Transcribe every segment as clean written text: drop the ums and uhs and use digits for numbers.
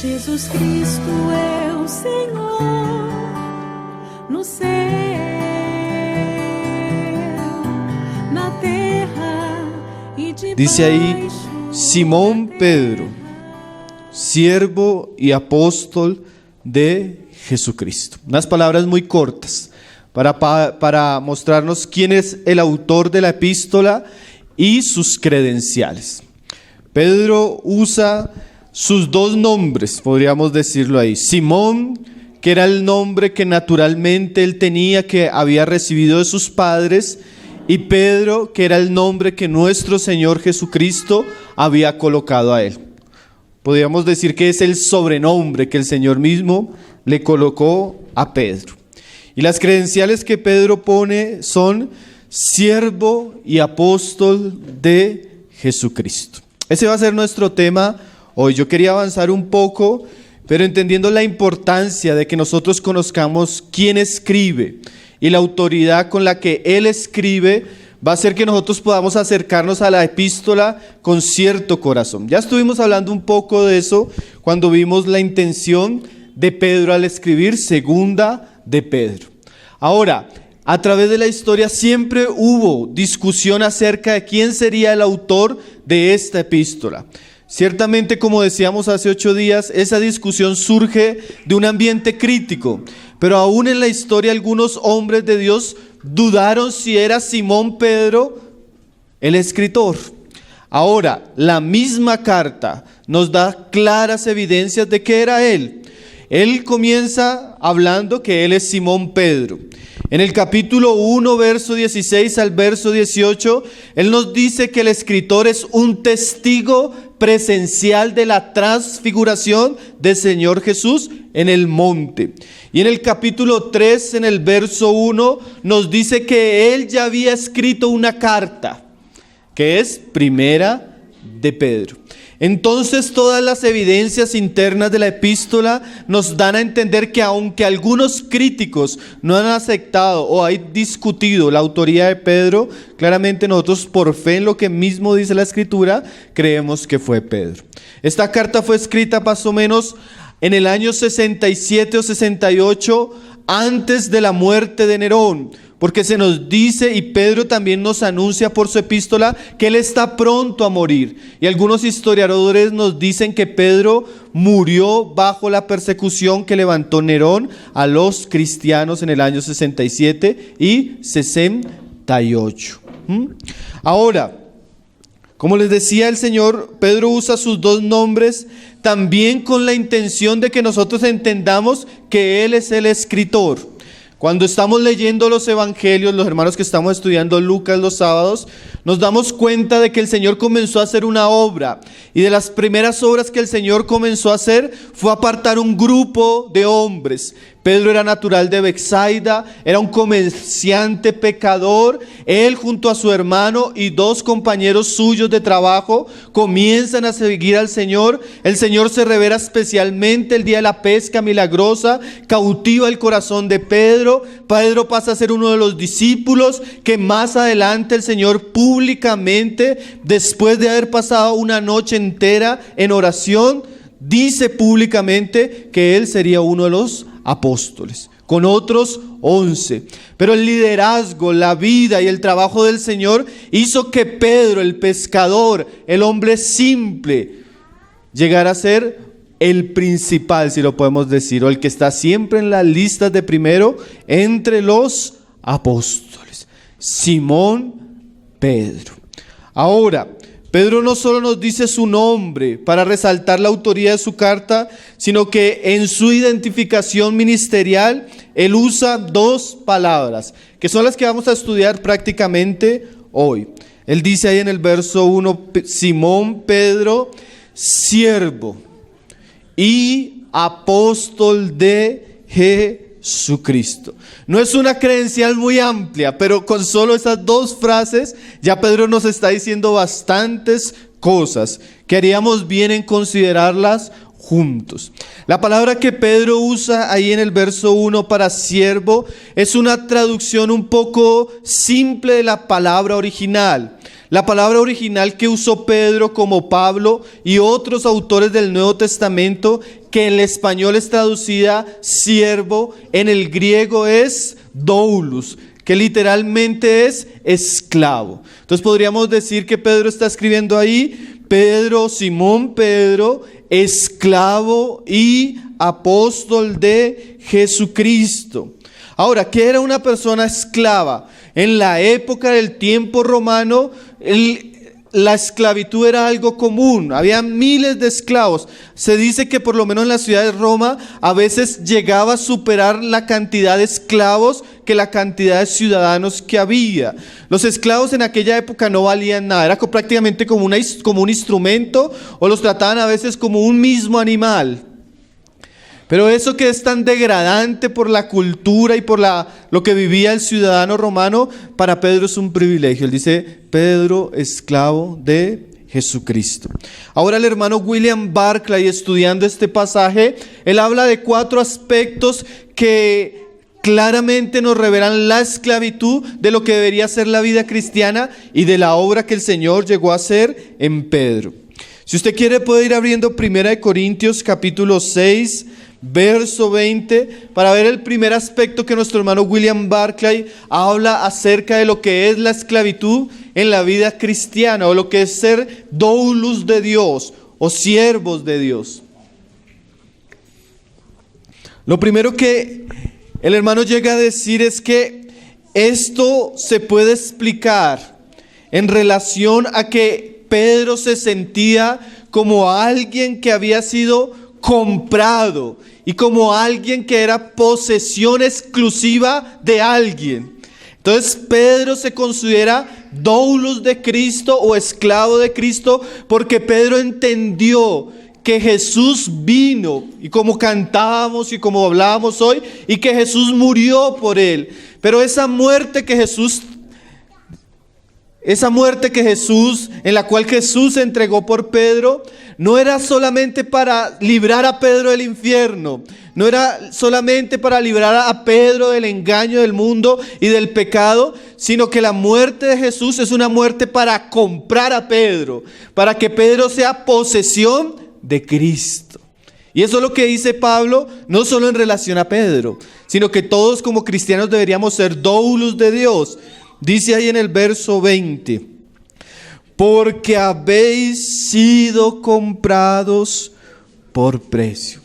Jesus Cristo é o Senhor no céu, na terra e debaixo. Dice ahí, Simón Pedro, siervo y apóstol de Jesucristo. Unas palabras muy cortas para mostrarnos quién es el autor de la epístola y sus credenciales. Pedro usa sus dos nombres, podríamos decirlo ahí. Simón, que era el nombre que naturalmente él tenía, que había recibido de sus padres, y Pedro, que era el nombre que nuestro Señor Jesucristo había colocado a él. Podríamos decir que es el sobrenombre que el Señor mismo le colocó a Pedro. Y las credenciales que Pedro pone son siervo y apóstol de Jesucristo. Ese va a ser nuestro tema hoy. Yo quería avanzar un poco, pero entendiendo la importancia de que nosotros conozcamos quién escribe y la autoridad con la que él escribe, va a hacer que nosotros podamos acercarnos a la epístola con cierto corazón. Ya estuvimos hablando un poco de eso cuando vimos la intención de Pedro al escribir Segunda de Pedro. Ahora, a través de la historia siempre hubo discusión acerca de quién sería el autor de esta epístola. Ciertamente, como decíamos hace 8 días, esa discusión surge de un ambiente crítico, pero aún en la historia algunos hombres de Dios dudaron si era Simón Pedro el escritor. Ahora, la misma carta nos da claras evidencias de que era él. Él comienza hablando que él es Simón Pedro. En el capítulo 1, verso 16 al verso 18, él nos dice que el escritor es un testigo presencial de la transfiguración del Señor Jesús en el monte. Y en el capítulo 3, en el verso 1, nos dice que él ya había escrito una carta, que es Primera de Pedro. Entonces todas las evidencias internas de la epístola nos dan a entender que aunque algunos críticos no han aceptado o han discutido la autoría de Pedro, claramente nosotros por fe en lo que mismo dice la escritura, creemos que fue Pedro. Esta carta fue escrita más o menos en el año 67 o 68 antes de la muerte de Nerón. Porque se nos dice, y Pedro también nos anuncia por su epístola, que él está pronto a morir. Y algunos historiadores nos dicen que Pedro murió bajo la persecución que levantó Nerón a los cristianos en el año 67 y 68. Ahora, como les decía el Señor, Pedro usa sus dos nombres también con la intención de que nosotros entendamos que él es el escritor. Cuando estamos leyendo los evangelios, los hermanos que estamos estudiando Lucas los sábados, nos damos cuenta de que el Señor comenzó a hacer una obra. Y de las primeras obras que el Señor comenzó a hacer fue apartar un grupo de hombres. Pedro era natural de Betsaida, era un comerciante pecador. Él junto a su hermano y 2 compañeros suyos de trabajo comienzan a seguir al Señor. El Señor se revela especialmente el día de la pesca milagrosa, cautiva el corazón de Pedro. Pedro pasa a ser uno de los discípulos que más adelante el Señor públicamente, después de haber pasado una noche entera en oración, dice públicamente que él sería uno de los apóstoles, con otros 11. Pero el liderazgo, la vida y el trabajo del Señor hizo que Pedro, el pescador, el hombre simple, llegara a ser el principal, si lo podemos decir, o el que está siempre en las listas de primero entre los apóstoles, Simón Pedro. Ahora, Pedro no solo nos dice su nombre para resaltar la autoría de su carta, sino que en su identificación ministerial, él usa 2 palabras, que son las que vamos a estudiar prácticamente hoy. Él dice ahí en el verso 1, Simón Pedro, siervo y apóstol de Jesucristo. No es una credencial muy amplia, pero con solo esas 2 frases ya Pedro nos está diciendo bastantes cosas que haríamos bien en considerarlas juntos. La palabra que Pedro usa ahí en el verso 1 para siervo es una traducción un poco simple de la palabra original. La palabra original que usó Pedro como Pablo y otros autores del Nuevo Testamento que en el español es traducida siervo, en el griego es doulos, que literalmente es esclavo. Entonces podríamos decir que Pedro está escribiendo ahí, Pedro, Simón Pedro, esclavo y apóstol de Jesucristo. Ahora, ¿qué era una persona esclava? En la época del tiempo romano, la esclavitud era algo común, había miles de esclavos. Se dice que por lo menos en la ciudad de Roma a veces llegaba a superar la cantidad de esclavos que la cantidad de ciudadanos que había. Los esclavos en aquella época no valían nada, era prácticamente como un instrumento, o los trataban a veces como un mismo animal. Pero eso que es tan degradante por la cultura y por lo que vivía el ciudadano romano, para Pedro es un privilegio. Él dice, Pedro, esclavo de Jesucristo. Ahora el hermano William Barclay, estudiando este pasaje, él habla de 4 aspectos que claramente nos revelan la esclavitud de lo que debería ser la vida cristiana y de la obra que el Señor llegó a hacer en Pedro. Si usted quiere puede ir abriendo 1 Corintios capítulo 6, verso 20, para ver el primer aspecto que nuestro hermano William Barclay habla acerca de lo que es la esclavitud en la vida cristiana, o lo que es ser doulos de Dios o siervos de Dios. Lo primero que el hermano llega a decir es que esto se puede explicar en relación a que Pedro se sentía como alguien que había sido comprado y como alguien que era posesión exclusiva de alguien. Entonces Pedro se considera doulos de Cristo o esclavo de Cristo, porque Pedro entendió que Jesús vino, y como cantábamos y como hablábamos hoy, y que Jesús murió por él. Pero esa muerte que Jesús, en la cual Jesús se entregó por Pedro, no era solamente para librar a Pedro del infierno, no era solamente para librar a Pedro del engaño del mundo y del pecado, sino que la muerte de Jesús es una muerte para comprar a Pedro, para que Pedro sea posesión de Cristo. Y eso es lo que dice Pablo, no solo en relación a Pedro, sino que todos como cristianos deberíamos ser doulos de Dios. Dice ahí en el verso 20, porque habéis sido comprados por precio.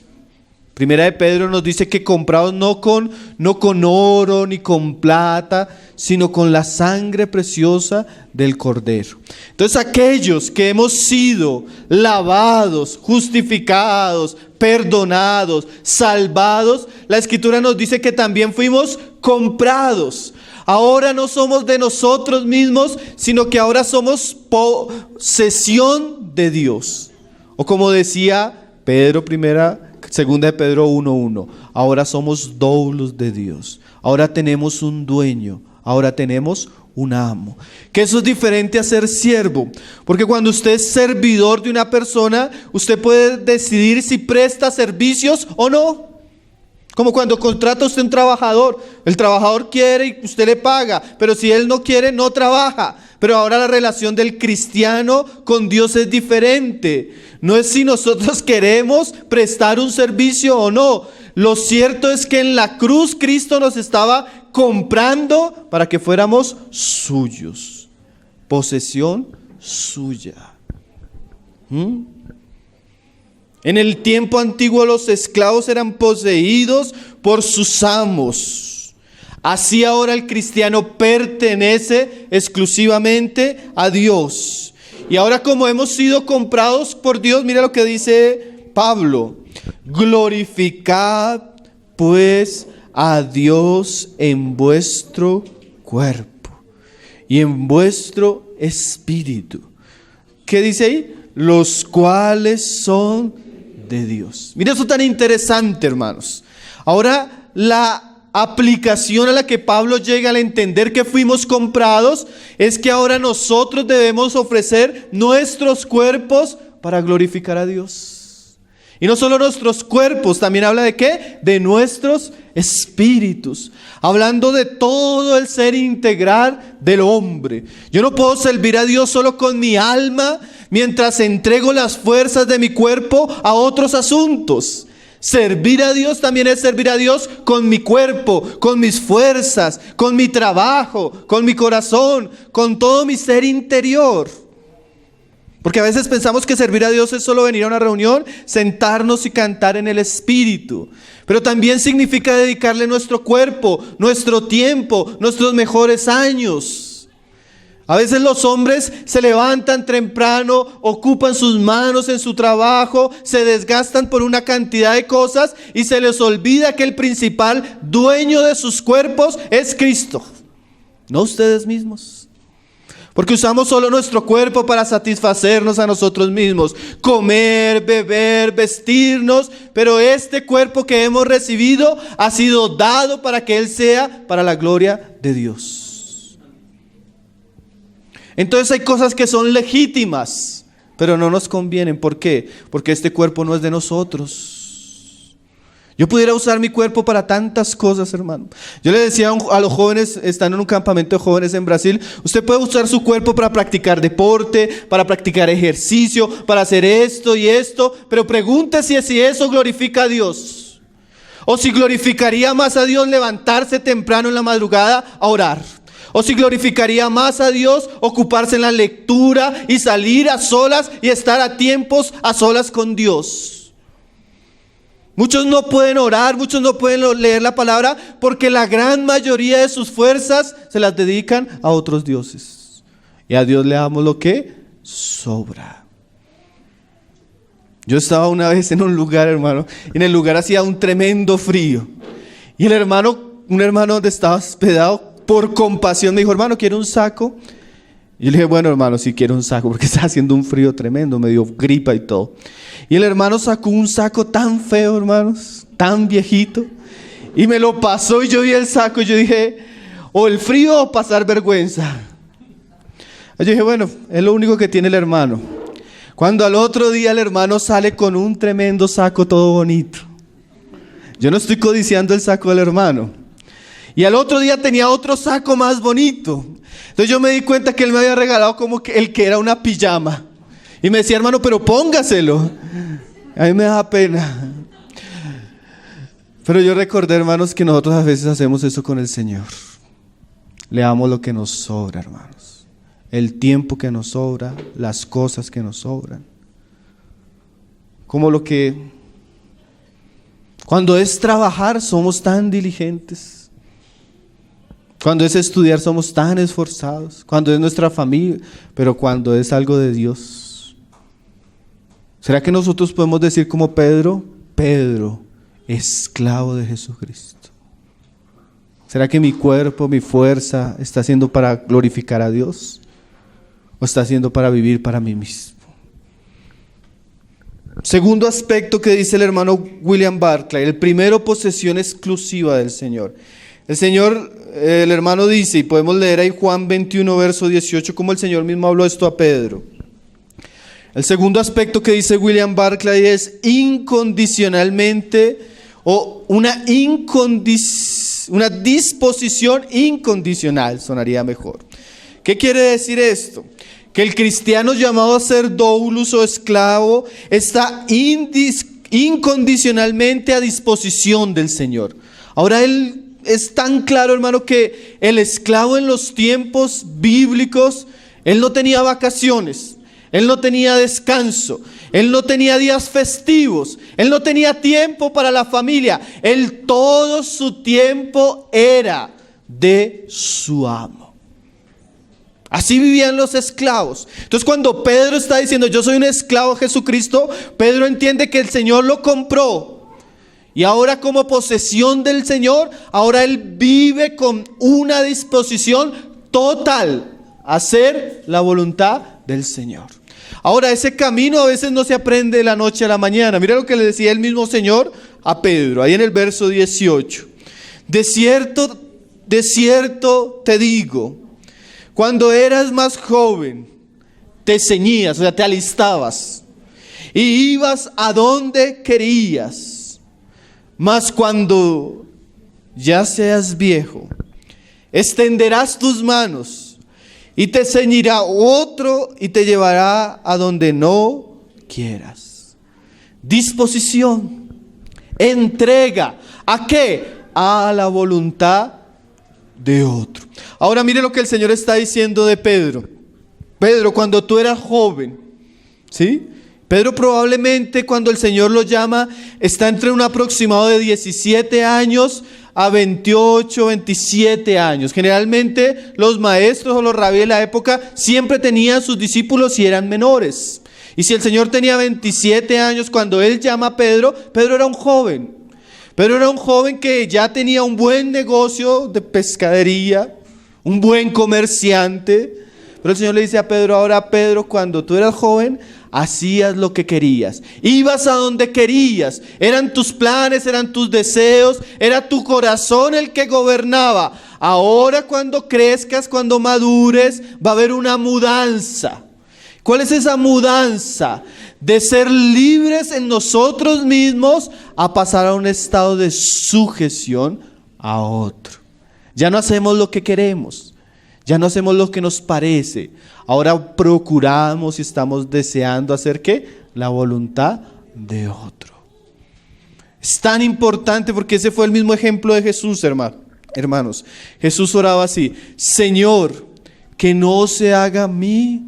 Primera de Pedro nos dice que comprados no con oro ni con plata, sino con la sangre preciosa del Cordero. Entonces aquellos que hemos sido lavados, justificados, perdonados, salvados, la Escritura nos dice que también fuimos comprados. Ahora no somos de nosotros mismos, sino que ahora somos posesión de Dios. O como decía Pedro, segunda de Pedro 1:1, ahora somos doulos de Dios. Ahora tenemos un dueño, ahora tenemos un amo. Que eso es diferente a ser siervo, porque cuando usted es servidor de una persona, usted puede decidir si presta servicios o no. Como cuando contrata usted un trabajador, el trabajador quiere y usted le paga, pero si él no quiere, no trabaja. Pero ahora la relación del cristiano con Dios es diferente. No es si nosotros queremos prestar un servicio o no. Lo cierto es que en la cruz Cristo nos estaba comprando para que fuéramos suyos, posesión suya. En el tiempo antiguo los esclavos eran poseídos por sus amos. Así ahora el cristiano pertenece exclusivamente a Dios. Y ahora como hemos sido comprados por Dios, mira lo que dice Pablo. Glorificad pues a Dios en vuestro cuerpo y en vuestro espíritu. ¿Qué dice ahí? Los cuales son de Dios. Mira eso tan interesante, hermanos. Ahora la aplicación a la que Pablo llega al entender que fuimos comprados es que ahora nosotros debemos ofrecer nuestros cuerpos para glorificar a Dios. Y no solo nuestros cuerpos, también habla de ¿qué? De nuestros espíritus. Hablando de todo el ser integral del hombre. Yo no puedo servir a Dios solo con mi alma mientras entrego las fuerzas de mi cuerpo a otros asuntos. Servir a Dios también es servir a Dios con mi cuerpo, con mis fuerzas, con mi trabajo, con mi corazón, con todo mi ser interior. Porque a veces pensamos que servir a Dios es solo venir a una reunión, sentarnos y cantar en el Espíritu. Pero también significa dedicarle nuestro cuerpo, nuestro tiempo, nuestros mejores años. A veces los hombres se levantan temprano, ocupan sus manos en su trabajo, se desgastan por una cantidad de cosas y se les olvida que el principal dueño de sus cuerpos es Cristo, no ustedes mismos. Porque usamos solo nuestro cuerpo para satisfacernos a nosotros mismos, comer, beber, vestirnos, pero este cuerpo que hemos recibido ha sido dado para que Él sea para la gloria de Dios. Entonces hay cosas que son legítimas, pero no nos convienen. ¿Por qué? Porque este cuerpo no es de nosotros. Yo pudiera usar mi cuerpo para tantas cosas, hermano. Yo le decía a los jóvenes, estando en un campamento de jóvenes en Brasil, usted puede usar su cuerpo para practicar deporte, para practicar ejercicio, para hacer esto y esto, pero pregúntese si eso glorifica a Dios. O si glorificaría más a Dios levantarse temprano en la madrugada a orar. O si glorificaría más a Dios ocuparse en la lectura y salir a solas y estar a tiempos a solas con Dios. Muchos no pueden orar, muchos no pueden leer la palabra porque la gran mayoría de sus fuerzas se las dedican a otros dioses. Y a Dios le damos lo que sobra. Yo estaba una vez en un lugar, hermano, y en el lugar hacía un tremendo frío. Y un hermano donde estaba hospedado, por compasión me dijo, hermano, ¿quiere un saco? Y yo le dije, bueno, hermano, sí quiero un saco, porque está haciendo un frío tremendo, me dio gripa y todo. Y el hermano sacó un saco tan feo, hermanos, tan viejito, y me lo pasó y yo vi el saco y yo dije, o el frío o pasar vergüenza. Y yo dije, bueno, es lo único que tiene el hermano. Cuando al otro día el hermano sale con un tremendo saco todo bonito. Yo no estoy codiciando el saco del hermano. Y al otro día tenía otro saco más bonito. Entonces yo me di cuenta que él me había regalado como que el que era una pijama. Y me decía, hermano, pero póngaselo. A mí me da pena. Pero yo recordé, hermanos, que nosotros a veces hacemos eso con el Señor. Le damos lo que nos sobra, hermanos. El tiempo que nos sobra, las cosas que nos sobran. Como lo que... Cuando es trabajar, somos tan diligentes. Cuando es estudiar somos tan esforzados, cuando es nuestra familia, pero cuando es algo de Dios. ¿Será que nosotros podemos decir como Pedro, esclavo de Jesucristo? ¿Será que mi cuerpo, mi fuerza está siendo para glorificar a Dios? ¿O está siendo para vivir para mí mismo? Segundo aspecto que dice el hermano William Barclay, el primero, posesión exclusiva del Señor. El hermano dice, y podemos leer ahí Juan 21, verso 18, como el Señor mismo habló esto a Pedro. El segundo aspecto que dice William Barclay es incondicionalmente, o una disposición incondicional, sonaría mejor. ¿Qué quiere decir esto? Que el cristiano llamado a ser doulos o esclavo está incondicionalmente a disposición del Señor. Ahora él es tan claro, hermano, que el esclavo en los tiempos bíblicos, él no tenía vacaciones, él no tenía descanso, él no tenía días festivos, él no tenía tiempo para la familia, él todo su tiempo era de su amo. Así vivían los esclavos. Entonces cuando Pedro está diciendo yo soy un esclavo de Jesucristo, Pedro entiende que el Señor lo compró. Y ahora como posesión del Señor, ahora él vive con una disposición total a hacer la voluntad del Señor. Ahora ese camino a veces no se aprende de la noche a la mañana. Mira lo que le decía el mismo Señor a Pedro, ahí en el verso 18. De cierto te digo, cuando eras más joven, te ceñías, o sea, te alistabas y ibas a donde querías. Mas cuando ya seas viejo, extenderás tus manos y te ceñirá otro y te llevará a donde no quieras. Disposición, Entrega. ¿A qué? A la voluntad de otro. Ahora mire lo que el Señor está diciendo de Pedro. Pedro, cuando tú eras joven, ¿sí? Pedro probablemente cuando el Señor lo llama está entre un aproximado de 17 años a 28, 27 años. Generalmente los maestros o los rabíes de la época siempre tenían sus discípulos y eran menores. Y si el Señor tenía 27 años cuando Él llama a Pedro, Pedro era un joven. Pedro era un joven que ya tenía un buen negocio de pescadería, un buen comerciante. Pero el Señor le dice a Pedro, ahora Pedro, cuando tú eras joven, hacías lo que querías, ibas a donde querías, eran tus planes, eran tus deseos, era tu corazón el que gobernaba. Ahora cuando crezcas, cuando madures, va a haber una mudanza. ¿Cuál es esa mudanza? De ser libres en nosotros mismos a pasar a un estado de sujeción a otro. Ya no hacemos lo que queremos. Ya no hacemos lo que nos parece. Ahora procuramos y estamos deseando hacer ¿qué? La voluntad de otro. Es tan importante porque ese fue el mismo ejemplo de Jesús, hermanos. Jesús oraba así: Señor, que no se haga mi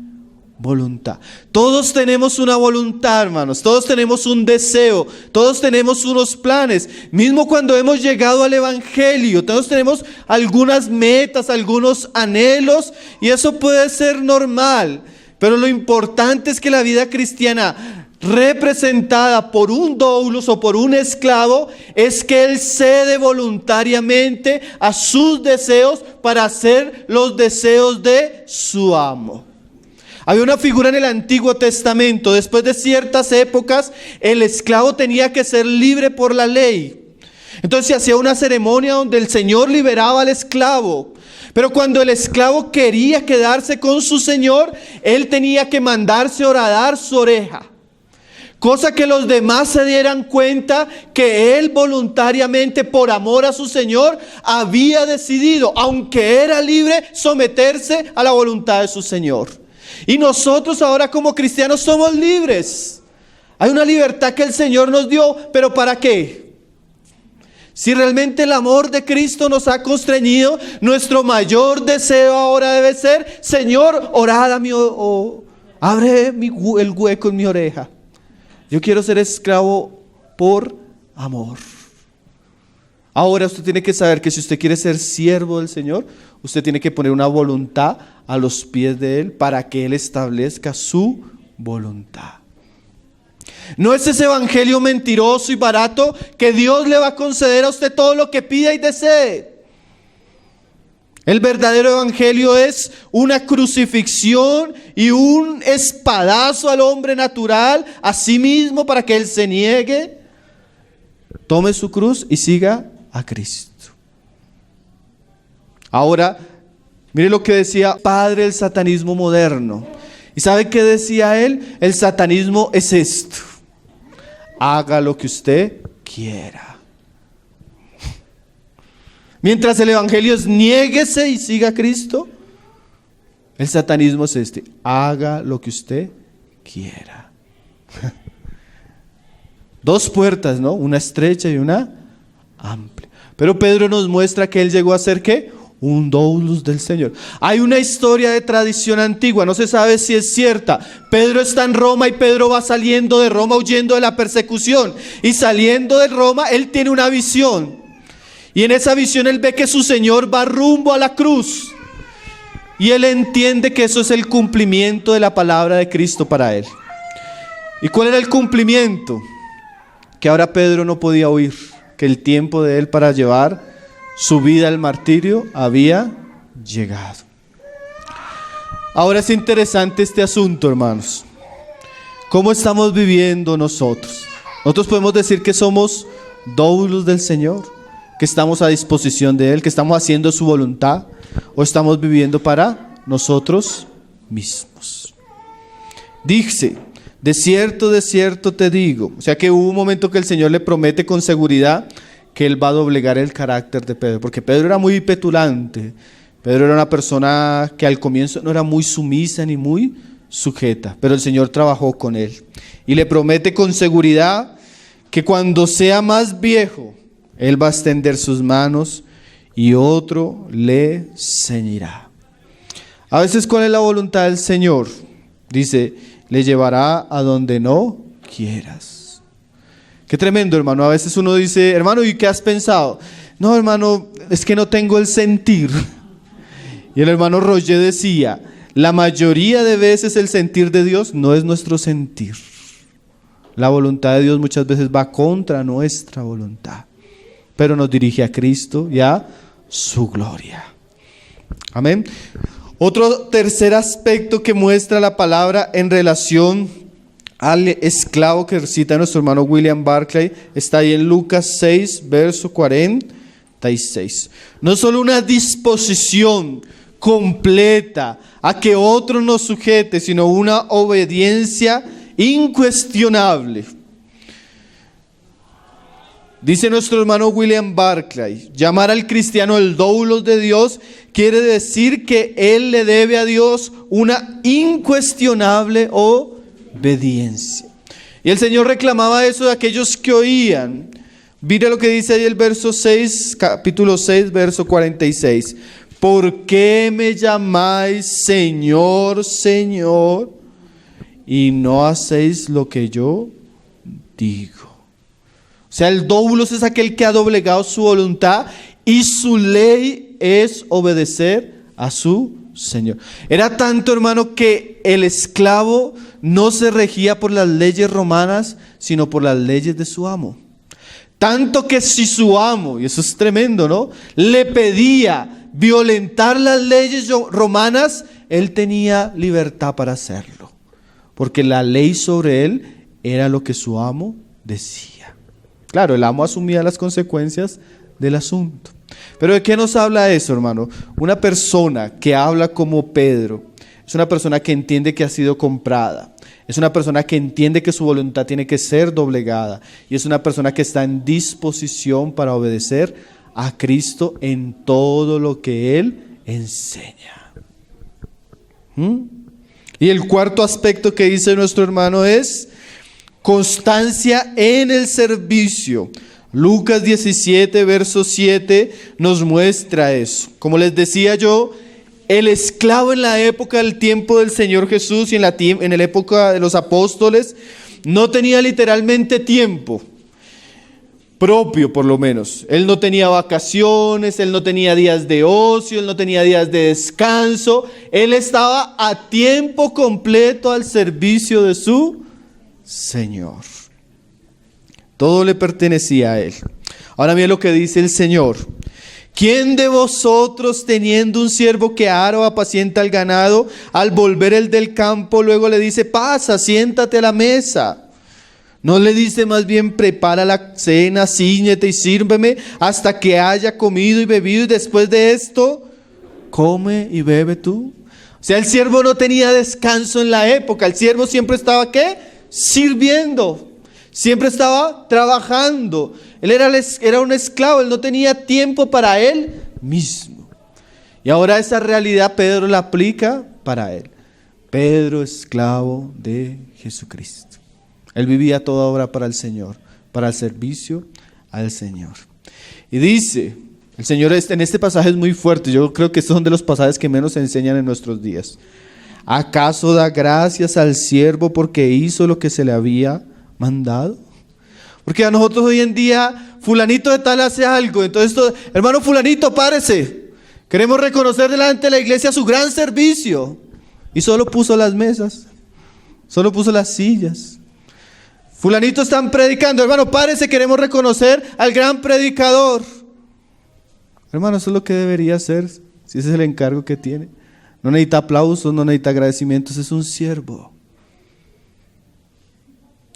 voluntad. Todos tenemos una voluntad, hermanos. Todos tenemos un deseo. Todos tenemos unos planes. Mismo cuando hemos llegado al Evangelio, todos tenemos algunas metas, algunos anhelos, y eso puede ser normal. Pero lo importante es que la vida cristiana, representada por un doulos o por un esclavo, es que él cede voluntariamente a sus deseos para hacer los deseos de su amo. Había una figura en el Antiguo Testamento. Después de ciertas épocas, el esclavo tenía que ser libre por la ley. Entonces se hacía una ceremonia donde el Señor liberaba al esclavo. Pero cuando el esclavo quería quedarse con su Señor, él tenía que mandarse horadar su oreja. Cosa que los demás se dieran cuenta que él voluntariamente, por amor a su Señor, había decidido, aunque era libre, someterse a la voluntad de su Señor. Y nosotros ahora como cristianos somos libres. Hay una libertad que el Señor nos dio, pero ¿para qué? Si realmente el amor de Cristo nos ha constreñido, nuestro mayor deseo ahora debe ser: Señor, orad a mí, abre el hueco en mi oreja. Yo quiero ser esclavo por amor. Ahora usted tiene que saber que si usted quiere ser siervo del Señor, usted tiene que poner una voluntad a los pies de Él para que Él establezca su voluntad. No es ese evangelio mentiroso y barato que Dios le va a conceder a usted todo lo que pida y desee. El verdadero evangelio es una crucifixión y un espadazo al hombre natural, a sí mismo, para que él se niegue, tome su cruz y siga a Cristo. Ahora, mire lo que decía padre del satanismo moderno. ¿Y sabe qué decía él? El satanismo es esto: haga lo que usted quiera. Mientras el evangelio es niéguese y siga a Cristo, el satanismo es este: haga lo que usted quiera. Dos puertas, ¿no? Una estrecha y una amplia. Pero Pedro nos muestra que él llegó a ser ¿qué? Un doulos del Señor. Hay una historia de tradición antigua, no se sabe si es cierta. Pedro está en Roma y Pedro va saliendo de Roma huyendo de la persecución. Y saliendo de Roma, él tiene una visión. Y en esa visión él ve que su Señor va rumbo a la cruz. Y él entiende que eso es el cumplimiento de la palabra de Cristo para él. ¿Y cuál era el cumplimiento? Que ahora Pedro no podía huir, que el tiempo de él para llevar su vida al martirio había llegado. Ahora es interesante este asunto, hermanos. ¿Cómo estamos viviendo nosotros? Nosotros podemos decir que somos doulos del Señor, que estamos a disposición de Él, que estamos haciendo su voluntad, o estamos viviendo para nosotros mismos. Dice: de cierto te digo. O sea que hubo un momento que el Señor le promete con seguridad que Él va a doblegar el carácter de Pedro, porque Pedro era muy petulante. Pedro era una persona que al comienzo no era muy sumisa ni muy sujeta, pero el Señor trabajó con él y le promete con seguridad que cuando sea más viejo, él va a extender sus manos y otro le ceñirá. A veces, ¿cuál es la voluntad del Señor? Dice, le llevará a donde no quieras. Qué tremendo, hermano. A veces uno dice, hermano, ¿y qué has pensado? No, hermano, es que no tengo el sentir. Y el hermano Roger decía, la mayoría de veces el sentir de Dios no es nuestro sentir. La voluntad de Dios muchas veces va contra nuestra voluntad, pero nos dirige a Cristo y a su gloria. Amén. Otro tercer aspecto que muestra la palabra en relación al esclavo que cita nuestro hermano William Barclay está ahí en Lucas 6, verso 46. No solo una disposición completa a que otro nos sujete, sino una obediencia incuestionable. Dice nuestro hermano William Barclay, llamar al cristiano el doulos de Dios quiere decir que él le debe a Dios una incuestionable obediencia. Y el Señor reclamaba eso de aquellos que oían. Mire lo que dice ahí el verso 6, capítulo 6, verso 46. ¿Por qué me llamáis Señor, Señor, y no hacéis lo que yo digo? O sea, el doulos es aquel que ha doblegado su voluntad y su ley es obedecer a su Señor. Era tanto, hermano, que el esclavo no se regía por las leyes romanas, sino por las leyes de su amo. Tanto que si su amo, y eso es tremendo, ¿no?, le pedía violentar las leyes romanas, él tenía libertad para hacerlo, porque la ley sobre él era lo que su amo decía. Claro, el amo asumía las consecuencias del asunto. Pero ¿de qué nos habla eso, hermano? Una persona que habla como Pedro es una persona que entiende que ha sido comprada. Es una persona que entiende que su voluntad tiene que ser doblegada. Y es una persona que está en disposición para obedecer a Cristo en todo lo que Él enseña. Y el cuarto aspecto que dice nuestro hermano es constancia en el servicio. Lucas 17, verso 7 nos muestra eso. Como les decía yo, el esclavo en la época del tiempo del Señor Jesús y en la época de los apóstoles no tenía literalmente tiempo propio, por lo menos. Él no tenía vacaciones, él no tenía días de ocio, él no tenía días de descanso. Él estaba a tiempo completo al servicio de su Señor. Todo le pertenecía a él. Ahora mira lo que dice el Señor. ¿Quién de vosotros, teniendo un siervo que ara o apacienta el ganado, al volver el del campo, luego le dice, pasa, siéntate a la mesa? ¿No le dice más bien, prepara la cena, cíñete y sírveme hasta que haya comido y bebido, y después de esto, come y bebe tú? O sea, el siervo no tenía descanso en la época. El siervo siempre estaba, ¿qué? Sirviendo. Siempre estaba trabajando. Él era un esclavo, él no tenía tiempo para él mismo. Y ahora esa realidad Pedro la aplica para él. Pedro, esclavo de Jesucristo. Él vivía toda obra para el Señor, para el servicio al Señor. Y dice, el Señor en este pasaje es muy fuerte. Yo creo que estos son de los pasajes que menos se enseñan en nuestros días. ¿Acaso da gracias al siervo porque hizo lo que se le había mandado? Porque a nosotros hoy en día, fulanito de tal hace algo, entonces, hermano fulanito, párese. Queremos reconocer delante de la iglesia su gran servicio. Y solo puso las mesas, solo puso las sillas. Fulanito están predicando, hermano, párese, queremos reconocer al gran predicador. Hermano, eso es lo que debería hacer, si ese es el encargo que tiene. No necesita aplausos, no necesita agradecimientos, es un siervo.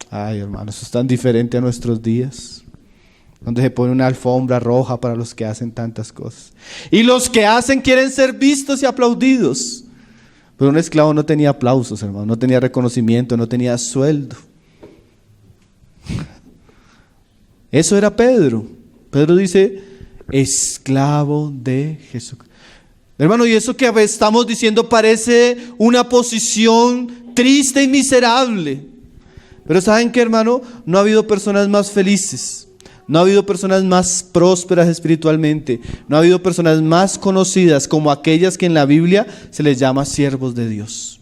Ay, hermano, eso es tan diferente a nuestros días, donde se pone una alfombra roja para los que hacen tantas cosas. Y los que hacen quieren ser vistos y aplaudidos. Pero un esclavo no tenía aplausos, hermano, no tenía reconocimiento, no tenía sueldo. Eso era Pedro. Pedro dice, esclavo de Jesucristo. Hermano, y eso que estamos diciendo parece una posición triste y miserable. Pero ¿saben qué, hermano? No ha habido personas más felices, no ha habido personas más prósperas espiritualmente, no ha habido personas más conocidas como aquellas que en la Biblia se les llama siervos de Dios.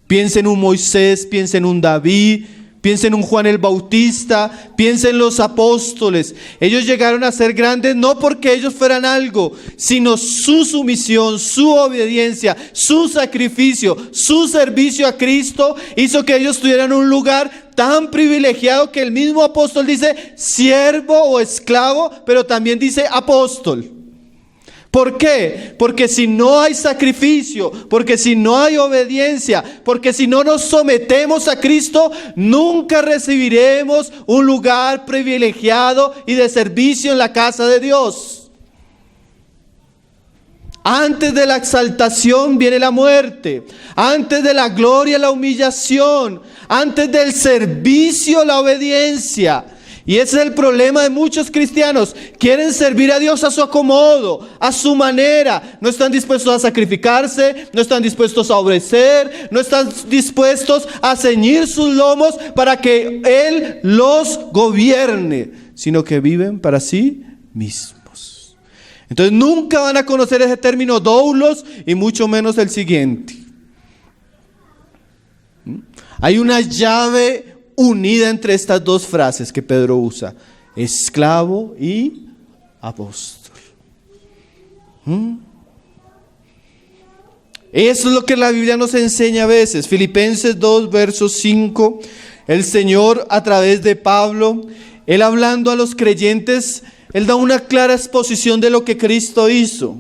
Piensa en un Moisés, piensa en un David, piensa en un Juan el Bautista, piensa en los apóstoles. Ellos llegaron a ser grandes no porque ellos fueran algo, sino su sumisión, su obediencia, su sacrificio, su servicio a Cristo hizo que ellos tuvieran un lugar tan privilegiado que el mismo apóstol dice siervo o esclavo, pero también dice apóstol. ¿Por qué? Porque si no hay sacrificio, porque si no hay obediencia, porque si no nos sometemos a Cristo, nunca recibiremos un lugar privilegiado y de servicio en la casa de Dios. Antes de la exaltación viene la muerte, antes de la gloria la humillación, antes del servicio la obediencia. Y ese es el problema de muchos cristianos. Quieren servir a Dios a su acomodo, a su manera. No están dispuestos a sacrificarse, no están dispuestos a obedecer, no están dispuestos a ceñir sus lomos para que Él los gobierne, sino que viven para sí mismos. Entonces nunca van a conocer ese término doulos y mucho menos el siguiente. Hay una llave unida entre estas dos frases que Pedro usa: esclavo y apóstol. Eso es lo que la Biblia nos enseña a veces. Filipenses 2, verso 5. El Señor, a través de Pablo, Él hablando a los creyentes, Él da una clara exposición de lo que Cristo hizo.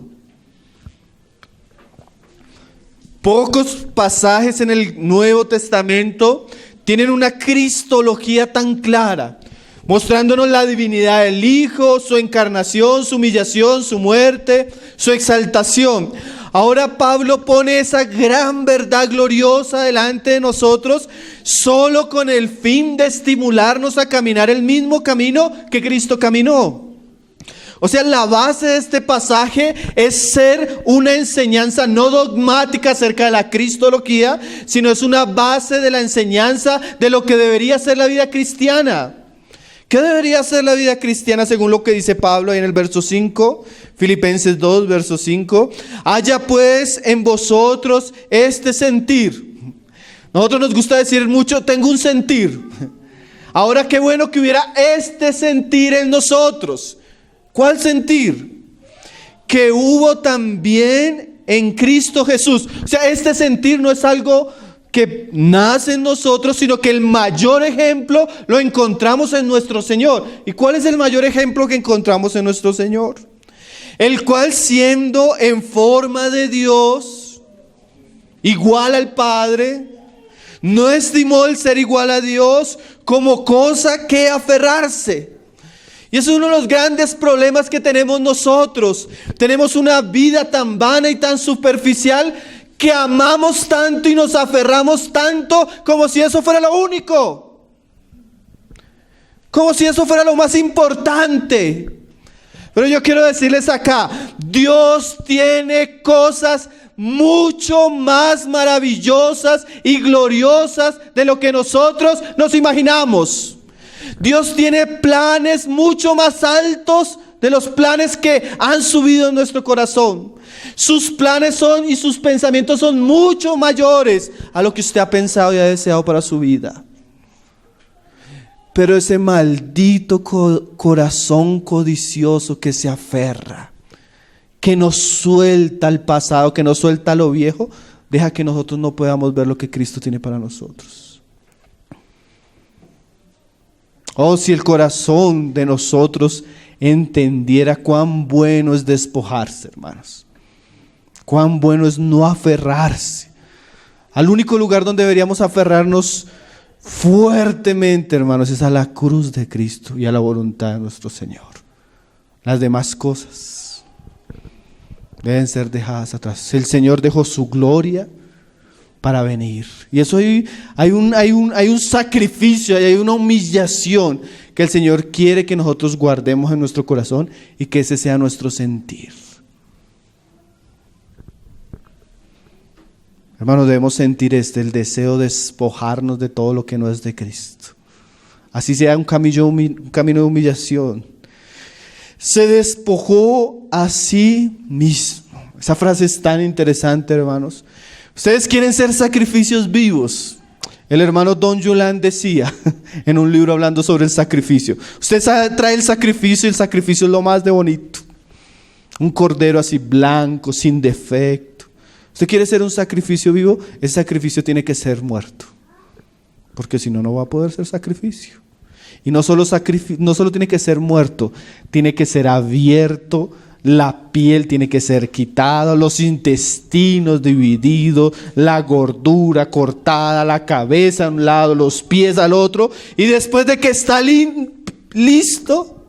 Pocos pasajes en el Nuevo Testamento tienen una cristología tan clara, mostrándonos la divinidad del Hijo, su encarnación, su humillación, su muerte, su exaltación. Ahora Pablo pone esa gran verdad gloriosa delante de nosotros, solo con el fin de estimularnos a caminar el mismo camino que Cristo caminó. O sea, la base de este pasaje es ser una enseñanza no dogmática acerca de la cristología, sino es una base de la enseñanza de lo que debería ser la vida cristiana. ¿Qué debería ser la vida cristiana según lo que dice Pablo ahí en el verso 5? Filipenses 2, verso 5. Haya pues en vosotros este sentir. Nosotros nos gusta decir mucho, tengo un sentir. Ahora qué bueno que hubiera este sentir en nosotros. ¿Cuál sentir? Que hubo también en Cristo Jesús. O sea, este sentir no es algo que nace en nosotros, sino que el mayor ejemplo lo encontramos en nuestro Señor. ¿Y cuál es el mayor ejemplo que encontramos en nuestro Señor? El cual, siendo en forma de Dios, igual al Padre, no estimó el ser igual a Dios como cosa que aferrarse. Y eso es uno de los grandes problemas que tenemos nosotros. Tenemos una vida tan vana y tan superficial que amamos tanto y nos aferramos tanto como si eso fuera lo único. Como si eso fuera lo más importante. Pero yo quiero decirles acá, Dios tiene cosas mucho más maravillosas y gloriosas de lo que nosotros nos imaginamos. Dios tiene planes mucho más altos de los planes que han subido en nuestro corazón. Sus planes son y sus pensamientos son mucho mayores a lo que usted ha pensado y ha deseado para su vida. Pero ese maldito corazón codicioso que se aferra, que nos suelta el pasado, que nos suelta lo viejo, deja que nosotros no podamos ver lo que Cristo tiene para nosotros. Oh, si el corazón de nosotros entendiera cuán bueno es despojarse, hermanos. Cuán bueno es no aferrarse. Al único lugar donde deberíamos aferrarnos fuertemente, hermanos, es a la cruz de Cristo y a la voluntad de nuestro Señor. Las demás cosas deben ser dejadas atrás. El Señor dejó su gloria para venir. Y eso hay un sacrificio, hay una humillación que el Señor quiere que nosotros guardemos en nuestro corazón y que ese sea nuestro sentir. Hermanos, debemos sentir el deseo de despojarnos de todo lo que no es de Cristo. así sea un camino de humillación. Se despojó a sí mismo. Esa frase es tan interesante, hermanos. Ustedes quieren ser sacrificios vivos. El hermano Don Julián decía en un libro hablando sobre el sacrificio. Usted trae el sacrificio y el sacrificio es lo más de bonito. Un cordero así blanco, sin defecto. Usted quiere ser un sacrificio vivo, ese sacrificio tiene que ser muerto. Porque si no, no va a poder ser sacrificio. Y no solo tiene que ser muerto, tiene que ser abierto, la piel tiene que ser quitada, los intestinos divididos, la gordura cortada, la cabeza a un lado, los pies al otro. Y después de que está listo,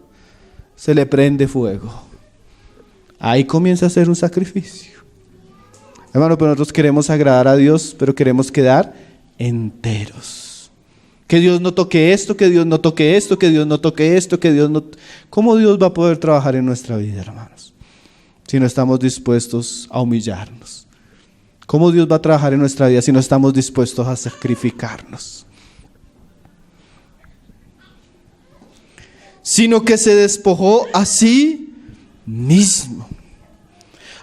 se le prende fuego. Ahí comienza a ser un sacrificio. Hermano, pero nosotros queremos agradar a Dios, pero queremos quedar enteros. Que Dios no toque esto, que Dios no toque esto, que Dios no toque esto, que Dios no... ¿Cómo Dios va a poder trabajar en nuestra vida, hermanos? Si no estamos dispuestos a humillarnos. ¿Cómo Dios va a trabajar en nuestra vida si no estamos dispuestos a sacrificarnos? Sino que se despojó a sí mismo.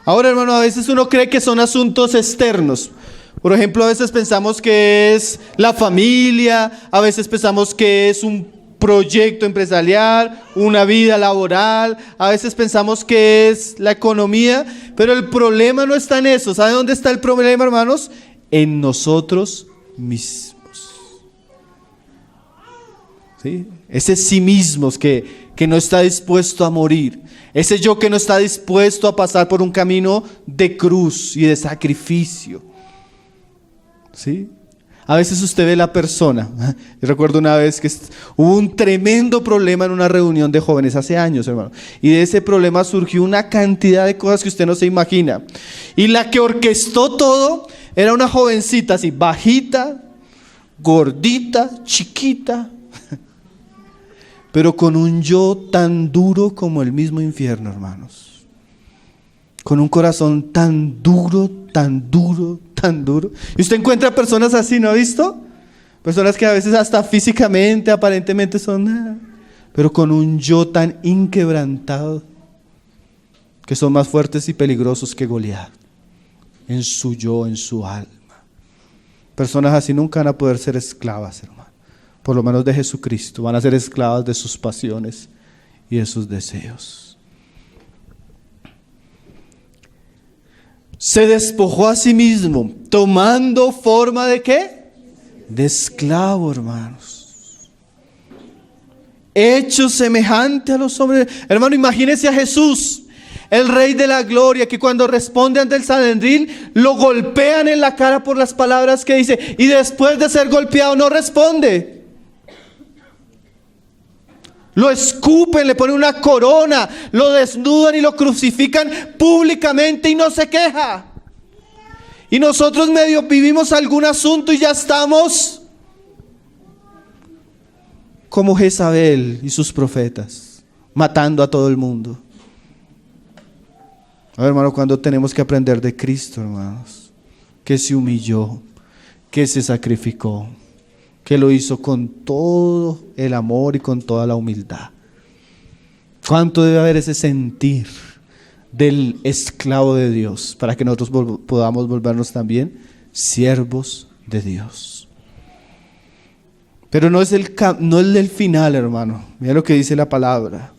Ahora, hermano, a veces uno cree que son asuntos externos. Por ejemplo, a veces pensamos que es la familia, a veces pensamos que es un proyecto empresarial, una vida laboral, a veces pensamos que es la economía, pero el problema no está en eso. ¿Sabe dónde está el problema, hermanos? En nosotros mismos. ¿Sí? Ese sí mismos que no está dispuesto a morir. Ese yo que no está dispuesto a pasar por un camino de cruz y de sacrificio. ¿Sí? A veces usted ve la persona. Yo recuerdo una vez que hubo un tremendo problema en una reunión de jóvenes hace años, hermano. Y de ese problema surgió una cantidad de cosas que usted no se imagina. Y la que orquestó todo era una jovencita así, bajita, gordita, chiquita, pero con un yo tan duro como el mismo infierno, hermanos. Con un corazón tan duro, tan duro, tan duro. Y usted encuentra personas así, ¿no ha visto? Personas que a veces hasta físicamente, aparentemente son, pero con un yo tan inquebrantado, que son más fuertes y peligrosos que Goliat. En su yo, en su alma. Personas así nunca van a poder ser esclavas, hermano. Por lo menos de Jesucristo. Van a ser esclavas de sus pasiones y de sus deseos. Se despojó a sí mismo, tomando forma ¿de qué? De esclavo, hermanos. Hecho semejante a los hombres. Hermano, imagínese a Jesús, el Rey de la Gloria, que cuando responde ante el Sanedrín, lo golpean en la cara por las palabras que dice, y después de ser golpeado no responde. Lo escupen, le ponen una corona, lo desnudan y lo crucifican públicamente y no se queja. Y nosotros medio vivimos algún asunto y ya estamos como Jezabel y sus profetas, matando a todo el mundo. A ver, hermano, ¿cuándo tenemos que aprender de Cristo, hermanos? Que se humilló, que se sacrificó, que lo hizo con todo el amor y con toda la humildad. ¿Cuánto debe haber ese sentir del esclavo de Dios para que nosotros podamos volvernos también siervos de Dios? Pero no es el final, hermano. Mira lo que dice la palabra.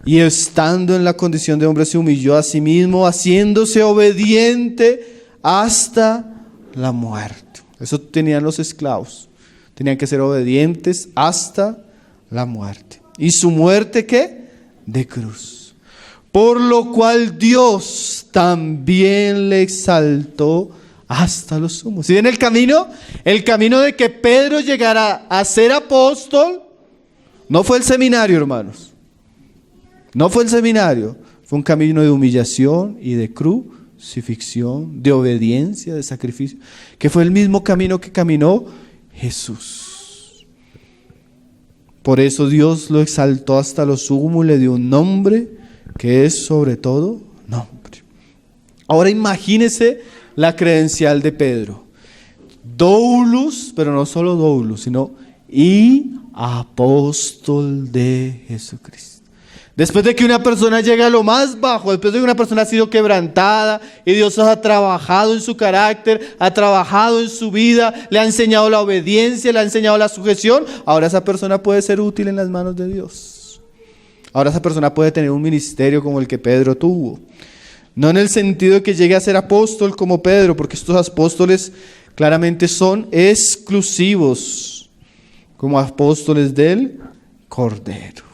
Y estando en la condición de hombre se humilló a sí mismo, haciéndose obediente hasta la muerte. Eso tenían los esclavos. Tenían que ser obedientes hasta la muerte. ¿Y su muerte qué? De cruz. Por lo cual Dios también le exaltó hasta lo sumo. ¿Sí ven el camino? El camino de que Pedro llegara a ser apóstol no fue el seminario, hermanos. No fue el seminario. Fue un camino de humillación y de crucifixión, de obediencia, de sacrificio, que fue el mismo camino que caminó Jesús. Por eso Dios lo exaltó hasta lo sumo y le dio un nombre que es sobre todo nombre. Ahora imagínese la credencial de Pedro. Doulos, pero no solo doulos, sino apóstol de Jesucristo. Después de que una persona llega a lo más bajo, después de que una persona ha sido quebrantada y Dios ha trabajado en su carácter, ha trabajado en su vida, le ha enseñado la obediencia, le ha enseñado la sujeción, ahora esa persona puede ser útil en las manos de Dios. Ahora esa persona puede tener un ministerio como el que Pedro tuvo. No en el sentido de que llegue a ser apóstol como Pedro, porque estos apóstoles claramente son exclusivos como apóstoles del Cordero.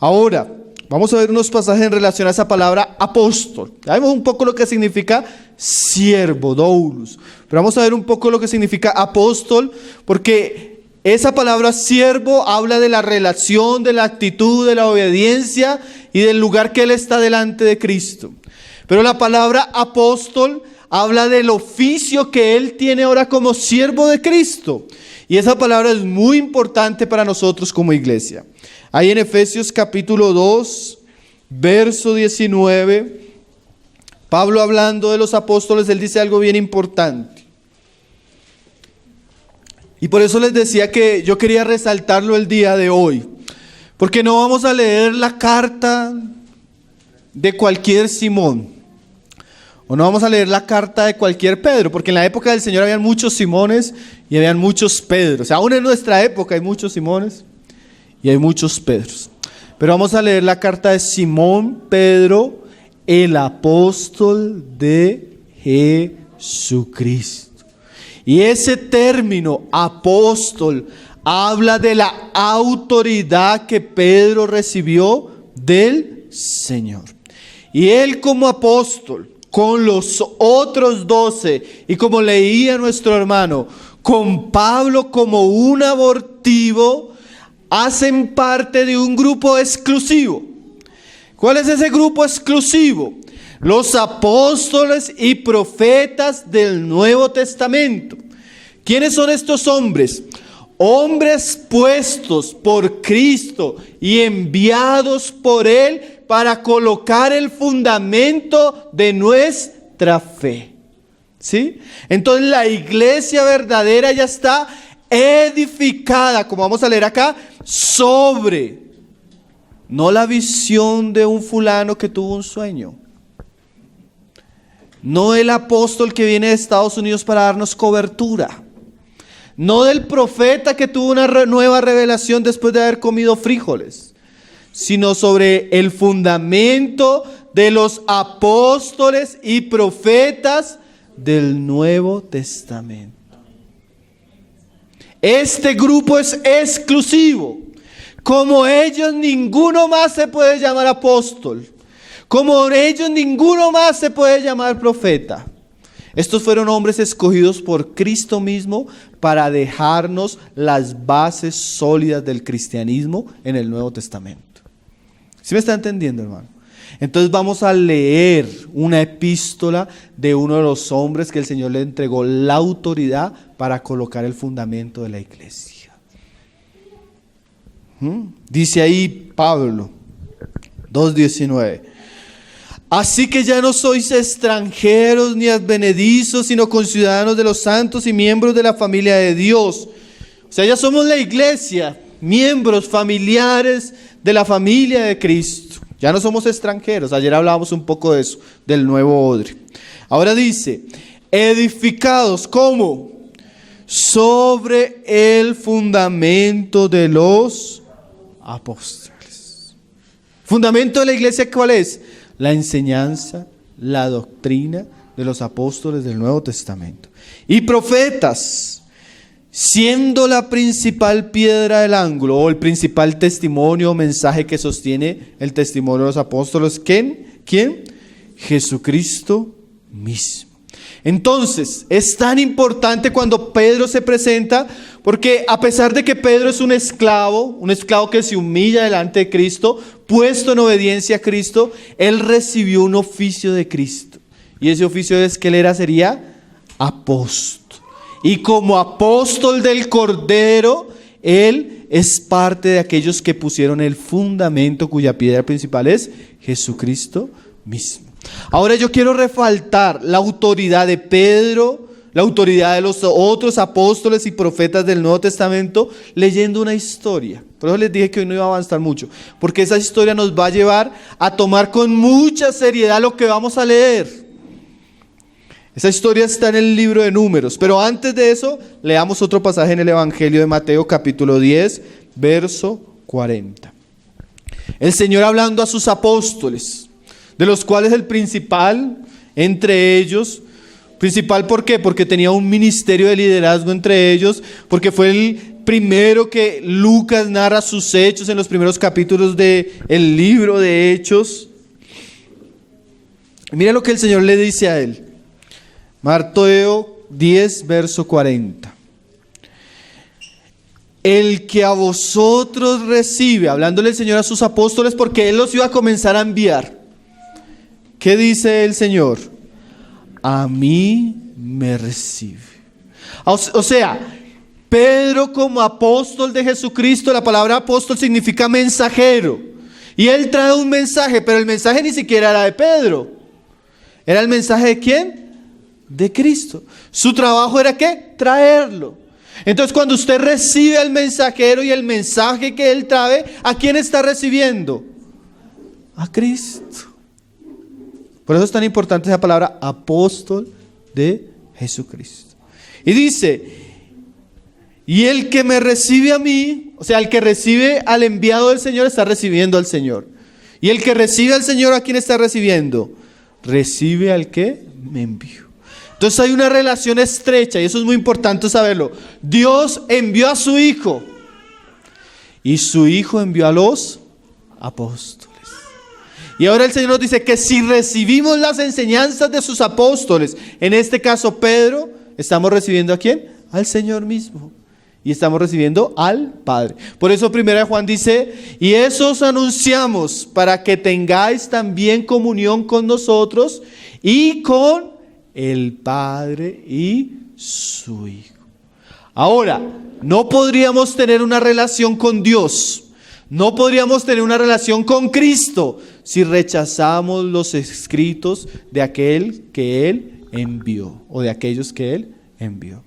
Ahora, vamos a ver unos pasajes en relación a esa palabra apóstol. Ya vemos un poco lo que significa siervo, doulos. Pero vamos a ver un poco lo que significa apóstol, porque esa palabra siervo habla de la relación, de la actitud, de la obediencia y del lugar que él está delante de Cristo. Pero la palabra apóstol habla del oficio que él tiene ahora como siervo de Cristo. Y esa palabra es muy importante para nosotros como iglesia. Ahí en Efesios capítulo 2, verso 19, Pablo hablando de los apóstoles, él dice algo bien importante. Y por eso les decía que yo quería resaltarlo el día de hoy. Porque no vamos a leer la carta de cualquier Simón. O no vamos a leer la carta de cualquier Pedro. Porque en la época del Señor habían muchos Simones y habían muchos Pedros. Aún en nuestra época hay muchos Simones y hay muchos Pedros. Pero vamos a leer la carta de Simón Pedro, el apóstol de Jesucristo. Y ese término, apóstol, habla de la autoridad que Pedro recibió del Señor. Y él como apóstol, con los otros 12, y como leía nuestro hermano, con Pablo como un abortivo, hacen parte de un grupo exclusivo. ¿Cuál es ese grupo exclusivo? Los apóstoles y profetas del Nuevo Testamento. ¿Quiénes son estos hombres? Hombres puestos por Cristo y enviados por Él para colocar el fundamento de nuestra fe. ¿Sí? Entonces la iglesia verdadera ya está edificada, como vamos a leer acá, sobre, no la visión de un fulano que tuvo un sueño, no el apóstol que viene de Estados Unidos para darnos cobertura, no del profeta que tuvo una nueva revelación después de haber comido frijoles, sino sobre el fundamento de los apóstoles y profetas del Nuevo Testamento. Este grupo es exclusivo. Como ellos, ninguno más se puede llamar apóstol. Como ellos, ninguno más se puede llamar profeta. Estos fueron hombres escogidos por Cristo mismo para dejarnos las bases sólidas del cristianismo en el Nuevo Testamento. ¿Sí me está entendiendo, hermano? Entonces vamos a leer una epístola de uno de los hombres que el Señor le entregó la autoridad para colocar el fundamento de la iglesia. Dice ahí Pablo, 2:19. Así que ya no sois extranjeros ni advenedizos, sino conciudadanos de los santos y miembros de la familia de Dios. O sea, ya somos la iglesia, miembros familiares de la familia de Cristo. Ya no somos extranjeros. Ayer hablábamos un poco de eso, del nuevo odre. Ahora dice, edificados, ¿cómo? Sobre el fundamento de los apóstoles. ¿Fundamento de la iglesia cuál es? La enseñanza, la doctrina de los apóstoles del Nuevo Testamento. Y profetas, siendo la principal piedra del ángulo o el principal testimonio o mensaje que sostiene el testimonio de los apóstoles. ¿Quién? Jesucristo mismo. Entonces, es tan importante cuando Pedro se presenta, porque a pesar de que Pedro es un esclavo que se humilla delante de Cristo, puesto en obediencia a Cristo, él recibió un oficio de Cristo. Y ese oficio es que él sería apóstol. Y como apóstol del Cordero, él es parte de aquellos que pusieron el fundamento cuya piedra principal es Jesucristo mismo. Ahora yo quiero resaltar la autoridad de Pedro, la autoridad de los otros apóstoles y profetas del Nuevo Testamento, leyendo una historia. Por eso les dije que hoy no iba a avanzar mucho, porque esa historia nos va a llevar a tomar con mucha seriedad lo que vamos a leer. Esa historia está en el libro de Números, pero antes de eso, leamos otro pasaje en el Evangelio de Mateo, capítulo 10, verso 40. El Señor hablando a sus apóstoles, de los cuales el principal entre ellos, principal ¿por qué? Porque tenía un ministerio de liderazgo entre ellos, porque fue el primero que Lucas narra sus hechos en los primeros capítulos del libro de Hechos. Mira lo que el Señor le dice a él. Mateo 10, verso 40. El que a vosotros recibe, hablándole el Señor a sus apóstoles, porque Él los iba a comenzar a enviar. ¿Qué dice el Señor? A mí me recibe. O sea, Pedro como apóstol de Jesucristo, la palabra apóstol significa mensajero. Y él trae un mensaje, pero el mensaje ni siquiera era de Pedro. ¿Era el mensaje de quién? De Cristo. Su trabajo era ¿qué? Traerlo. Entonces cuando usted recibe al mensajero y el mensaje que él trae, ¿a quién está recibiendo? A Cristo. Por eso es tan importante esa palabra apóstol de Jesucristo. Y dice, y el que me recibe a mí, o sea, el que recibe al enviado del Señor está recibiendo al Señor. Y el que recibe al Señor, ¿a quién está recibiendo? Recibe al que me envió. Entonces hay una relación estrecha y eso es muy importante saberlo. Dios envió a su Hijo y su Hijo envió a los apóstoles. Y ahora el Señor nos dice que si recibimos las enseñanzas de sus apóstoles, en este caso Pedro, estamos recibiendo ¿a quién? Al Señor mismo. Y estamos recibiendo al Padre. Por eso 1 Juan dice, y eso os anunciamos para que tengáis también comunión con nosotros y con el Padre y su Hijo. Ahora, no podríamos tener una relación con Dios, no podríamos tener una relación con Cristo si rechazamos los escritos de aquel que Él envió o de aquellos que Él envió.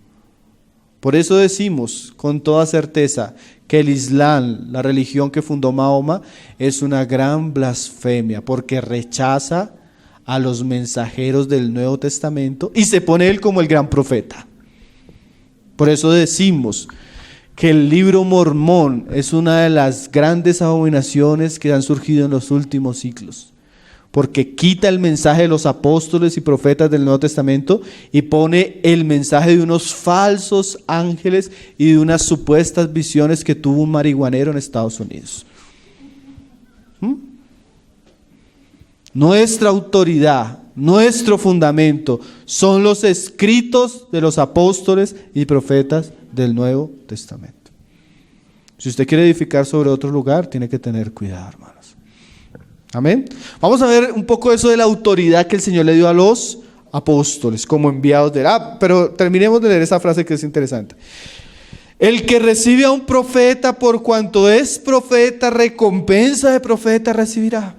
Por eso decimos con toda certeza que el Islam, la religión que fundó Mahoma, es una gran blasfemia porque rechaza a los mensajeros del Nuevo Testamento y se pone él como el gran profeta. Por eso decimos que el libro Mormón es una de las grandes abominaciones que han surgido en los últimos siglos, porque quita el mensaje de los apóstoles y profetas del Nuevo Testamento y pone el mensaje de unos falsos ángeles y de unas supuestas visiones que tuvo un marihuanero en Estados Unidos. Nuestra autoridad, nuestro fundamento son los escritos de los apóstoles y profetas del Nuevo Testamento. Si usted quiere edificar sobre otro lugar, tiene que tener cuidado, hermanos. Amén. Vamos a ver un poco eso de la autoridad que el Señor le dio a los apóstoles como enviados de él. Pero terminemos de leer esa frase que es interesante. El que recibe a un profeta por cuanto es profeta, recompensa de profeta recibirá.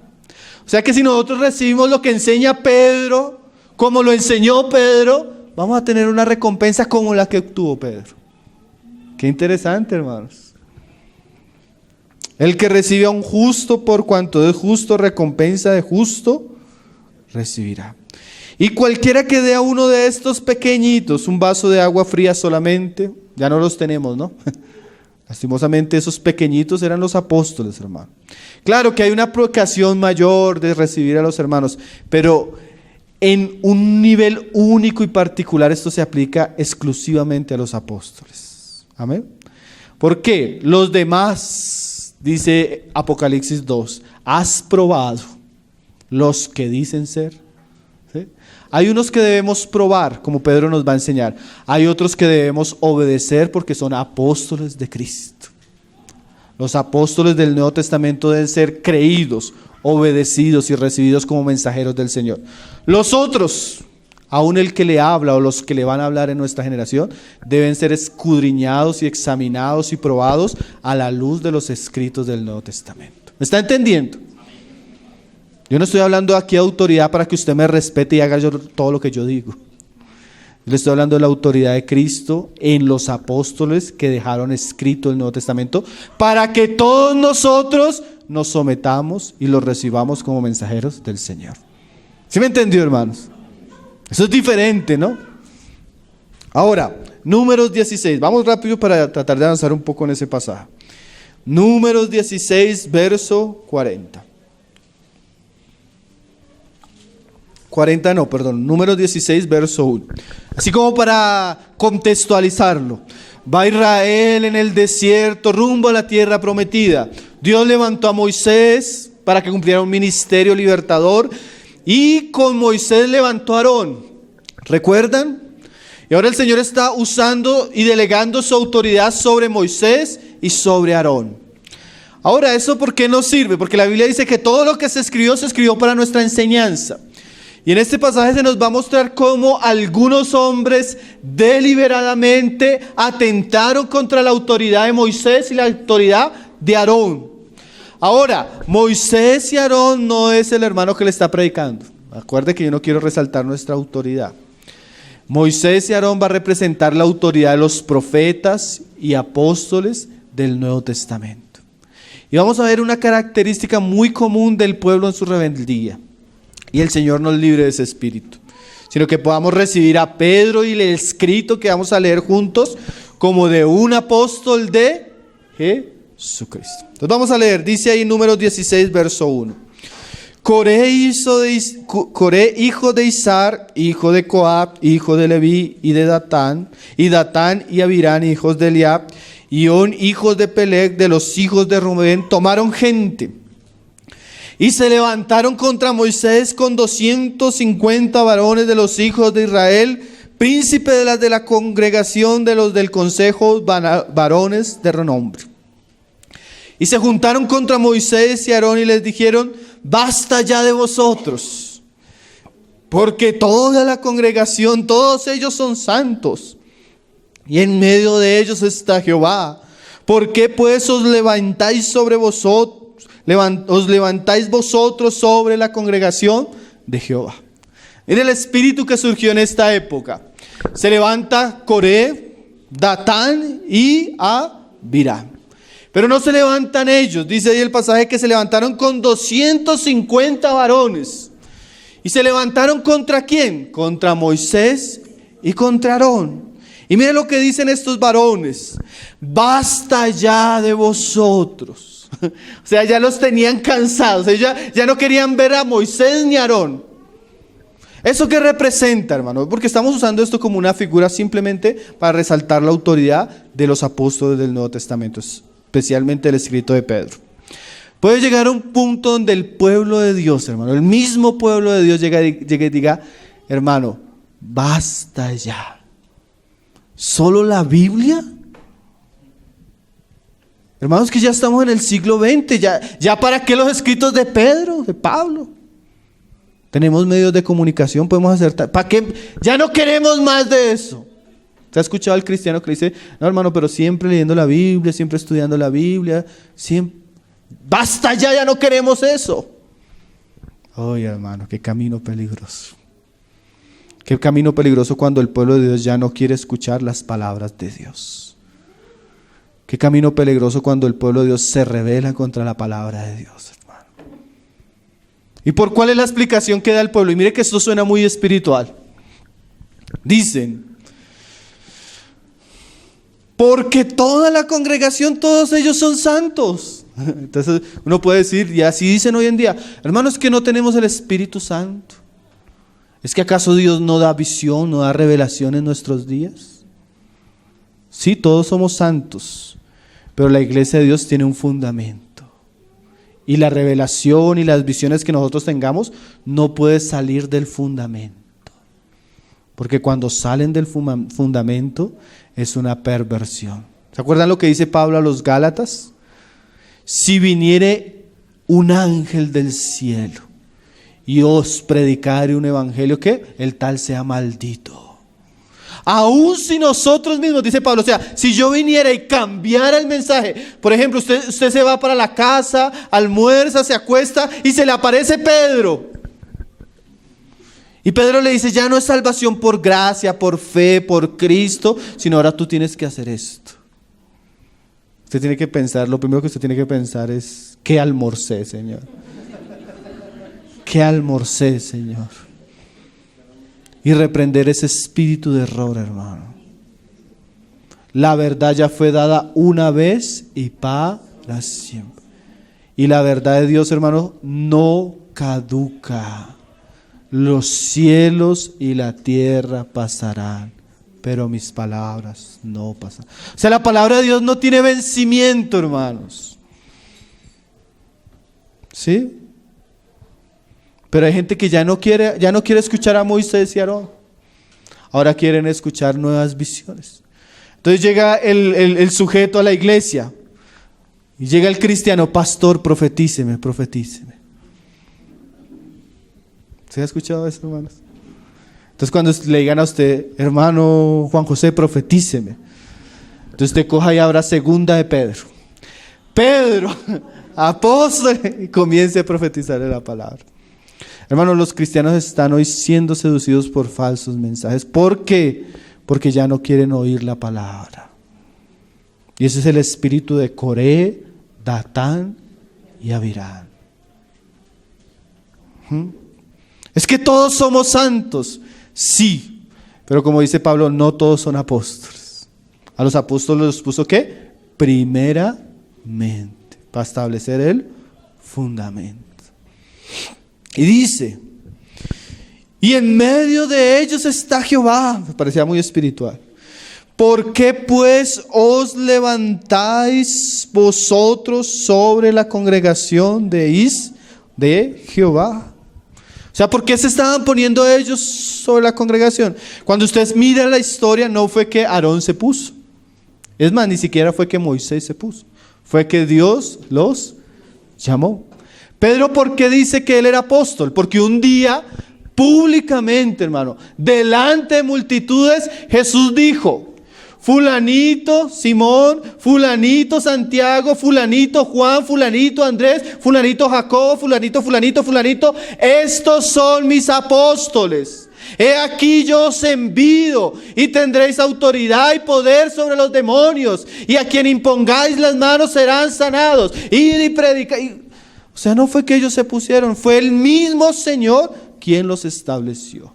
O sea que si nosotros recibimos lo que enseña Pedro, como lo enseñó Pedro, vamos a tener una recompensa como la que obtuvo Pedro. Qué interesante, hermanos. El que recibe a un justo por cuanto es justo, recompensa de justo recibirá. Y cualquiera que dé a uno de estos pequeñitos un vaso de agua fría solamente, ya no los tenemos, ¿no? Lastimosamente esos pequeñitos eran los apóstoles, hermano. Claro que hay una vocación mayor de recibir a los hermanos, pero en un nivel único y particular esto se aplica exclusivamente a los apóstoles. Amén. ¿Por qué? Los demás, dice Apocalipsis 2, has probado los que dicen ser. ¿Sí? Hay unos que debemos probar, como Pedro nos va a enseñar. Hay otros que debemos obedecer porque son apóstoles de Cristo. Los apóstoles del Nuevo Testamento deben ser creídos, obedecidos y recibidos como mensajeros del Señor. Los otros, aún el que le habla o los que le van a hablar en nuestra generación, deben ser escudriñados y examinados y probados a la luz de los escritos del Nuevo Testamento. ¿Me está entendiendo? Yo no estoy hablando aquí de autoridad para que usted me respete y haga yo todo lo que yo digo. Le estoy hablando de la autoridad de Cristo en los apóstoles que dejaron escrito el Nuevo Testamento para que todos nosotros nos sometamos y los recibamos como mensajeros del Señor. ¿Sí me entendió, hermanos? Eso es diferente, ¿no? Ahora, Números 16. Vamos rápido para tratar de avanzar un poco en ese pasaje. Números 16, verso 40. Números 16, verso 1. Así como para contextualizarlo. Va Israel en el desierto rumbo a la tierra prometida. Dios levantó a Moisés para que cumpliera un ministerio libertador y con Moisés levantó a Aarón. ¿Recuerdan? Y ahora el Señor está usando y delegando su autoridad sobre Moisés y sobre Aarón. Ahora, ¿eso por qué nos sirve? Porque la Biblia dice que todo lo que se escribió para nuestra enseñanza. Y en este pasaje se nos va a mostrar cómo algunos hombres deliberadamente atentaron contra la autoridad de Moisés y la autoridad de Aarón. Ahora, Moisés y Aarón no es el hermano que le está predicando. Acuerde que yo no quiero resaltar nuestra autoridad. Moisés y Aarón va a representar la autoridad de los profetas y apóstoles del Nuevo Testamento. Y vamos a ver una característica muy común del pueblo en su rebeldía. Y el Señor nos libre de ese espíritu, sino que podamos recibir a Pedro y el escrito que vamos a leer juntos como de un apóstol de Jesucristo. Entonces vamos a leer, dice ahí Números 16, verso 1. Coré, hijo de Izar, hijo de Coab, hijo de Leví y de Datán, y Abirán, hijos de Eliab, y On, hijos de Peleg, de los hijos de Rubén, tomaron gente. Y se levantaron contra Moisés con 250 varones de los hijos de Israel, príncipes de la congregación de los del consejo, varones de renombre. Y se juntaron contra Moisés y Aarón y les dijeron: basta ya de vosotros, porque toda la congregación, todos ellos son santos, y en medio de ellos está Jehová. ¿Por qué pues os levantáis sobre vosotros? Os levantáis vosotros sobre la congregación de Jehová. Mira el espíritu que surgió en esta época. Se levanta Coré, Datán y Abirán. Pero no se levantan ellos. Dice ahí el pasaje que se levantaron con 250 varones. ¿Y se levantaron contra quién? Contra Moisés y contra Aarón. Y mire lo que dicen estos varones: basta ya de vosotros. O sea, ya los tenían cansados. Ellos ya no querían ver a Moisés ni a Aarón. ¿Eso qué representa, hermano? Porque estamos usando esto como una figura simplemente para resaltar la autoridad de los apóstoles del Nuevo Testamento, especialmente el escrito de Pedro. Puede llegar a un punto donde el pueblo de Dios, hermano, el mismo pueblo de Dios llegue y diga: hermano, basta ya. ¿Solo la Biblia? Hermanos, que ya estamos en el siglo XX, ya para qué los escritos de Pedro, de Pablo. Tenemos medios de comunicación, podemos hacer, ¿para qué? Ya no queremos más de eso. ¿Se ha escuchado al cristiano que dice: no, hermano, pero siempre leyendo la Biblia, siempre estudiando la Biblia, siempre? Basta ya no queremos eso. Ay, hermano, qué camino peligroso. Qué camino peligroso cuando el pueblo de Dios ya no quiere escuchar las palabras de Dios. Qué camino peligroso cuando el pueblo de Dios se rebela contra la palabra de Dios, hermano. ¿Y por cuál es la explicación que da el pueblo? Y mire que esto suena muy espiritual. Dicen: porque toda la congregación, todos ellos son santos. Entonces uno puede decir, y así dicen hoy en día: hermanos, es que no tenemos el Espíritu Santo. ¿Es que acaso Dios no da visión, no da revelación en nuestros días? Sí, todos somos santos, pero la iglesia de Dios tiene un fundamento. Y la revelación y las visiones que nosotros tengamos no puede salir del fundamento. Porque cuando salen del fundamento es una perversión. ¿Se acuerdan lo que dice Pablo a los Gálatas? Si viniere un ángel del cielo y os predicare un evangelio, ¿qué? El tal sea maldito. Aún si nosotros mismos, dice Pablo, o sea, si yo viniera y cambiara el mensaje, por ejemplo, usted se va para la casa, almuerza, se acuesta y se le aparece Pedro. Y Pedro le dice, ya no es salvación por gracia, por fe, por Cristo, sino ahora tú tienes que hacer esto. Usted tiene que pensar, lo primero que usted tiene que pensar es, ¿qué almorcé, Señor? ¿Qué almorcé, Señor? Y reprender ese espíritu de error, hermano. La verdad ya fue dada una vez y para siempre. Y la verdad de Dios, hermano, no caduca. Los cielos y la tierra pasarán, pero mis palabras no pasarán. O sea, la palabra de Dios no tiene vencimiento, hermanos. ¿Sí? Pero hay gente que ya no quiere escuchar a Moisés y Aarón. Ahora quieren escuchar nuevas visiones. Entonces llega el sujeto a la iglesia y llega el cristiano, pastor, profetíceme, profetíceme. ¿Se ha escuchado eso, hermanos? Entonces cuando le digan a usted, hermano Juan José, profetíceme. Entonces usted coja y abra segunda de Pedro. Pedro, apóstol, y comience a profetizarle la palabra. Hermanos, los cristianos están hoy siendo seducidos por falsos mensajes. ¿Por qué? Porque ya no quieren oír la palabra. Y ese es el espíritu de Coré, Datán y Abirán. Es que todos somos santos. Sí, pero como dice Pablo, no todos son apóstoles. A los apóstoles los puso ¿qué? Primeramente, para establecer el fundamento. Y dice, y en medio de ellos está Jehová. Me parecía muy espiritual. ¿Por qué pues os levantáis vosotros sobre la congregación de Jehová? O sea, ¿por qué se estaban poniendo ellos sobre la congregación? Cuando ustedes miran la historia, no fue que Aarón se puso. Es más, ni siquiera fue que Moisés se puso. Fue que Dios los llamó. Pedro, ¿por qué dice que él era apóstol? Porque un día, públicamente, hermano, delante de multitudes, Jesús dijo, fulanito Simón, fulanito Santiago, fulanito Juan, fulanito Andrés, fulanito Jacobo, fulanito, estos son mis apóstoles. He aquí yo os envío y tendréis autoridad y poder sobre los demonios, y a quien impongáis las manos serán sanados. Id y predicad. O sea, no fue que ellos se pusieron, fue el mismo Señor quien los estableció.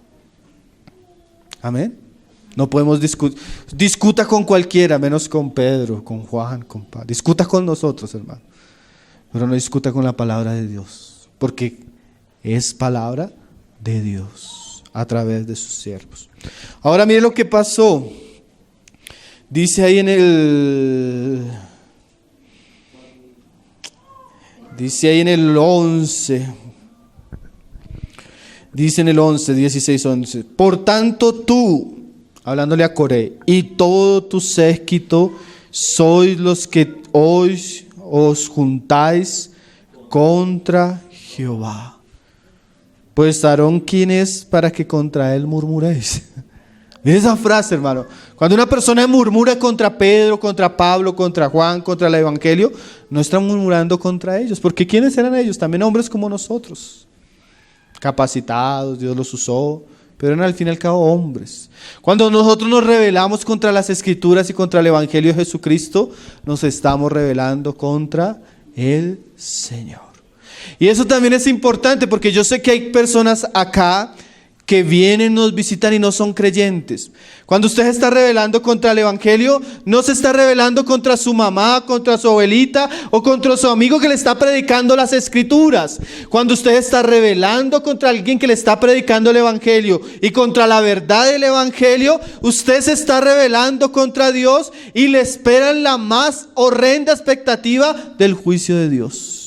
Amén. No podemos discuta con cualquiera, menos con Pedro, con Juan, con Pablo. Discuta con nosotros, hermano. Pero no discuta con la palabra de Dios, porque es palabra de Dios a través de sus siervos. Ahora mire lo que pasó. Dice ahí en el 11. Dice en el 11, 16, 11. Por tanto tú, hablándole a Coré, y todo tu séquito, sois los que hoy os juntáis contra Jehová. Pues Aarón, ¿quién es para que contra él murmuréis? Miren esa frase, hermano. Cuando una persona murmura contra Pedro, contra Pablo, contra Juan, contra el Evangelio, no están murmurando contra ellos. Porque ¿quiénes eran ellos? También hombres como nosotros. Capacitados, Dios los usó, pero eran al fin y al cabo hombres. Cuando nosotros nos rebelamos contra las Escrituras y contra el Evangelio de Jesucristo, nos estamos rebelando contra el Señor. Y eso también es importante, porque yo sé que hay personas acá que vienen, nos visitan y no son creyentes. Cuando usted se está rebelando contra el Evangelio, no se está rebelando contra su mamá, contra su abuelita o contra su amigo que le está predicando las Escrituras. Cuando usted está rebelando contra alguien que le está predicando el Evangelio y contra la verdad del Evangelio, usted se está rebelando contra Dios y le esperan la más horrenda expectativa del juicio de Dios.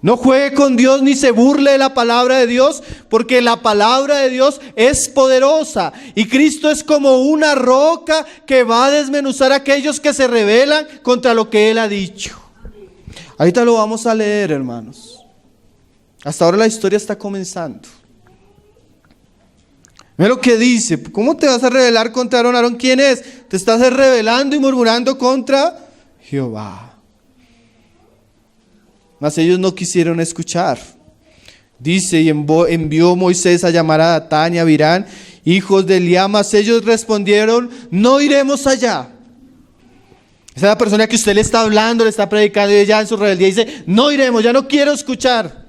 No juegue con Dios ni se burle de la palabra de Dios, porque la palabra de Dios es poderosa y Cristo es como una roca que va a desmenuzar a aquellos que se rebelan contra lo que Él ha dicho. Ahorita lo vamos a leer, hermanos. Hasta ahora la historia está comenzando. Mira lo que dice. ¿Cómo te vas a rebelar contra Aarón? ¿Aarón quién es? Te estás rebelando y murmurando contra Jehová. Mas ellos no quisieron escuchar. Dice, y envió Moisés a llamar a Datán y a Abirán, hijos de Eliam, mas ellos respondieron, no iremos allá. Esa es la persona que usted le está hablando, le está predicando, y ella en su rebeldía dice, no iremos, ya no quiero escuchar.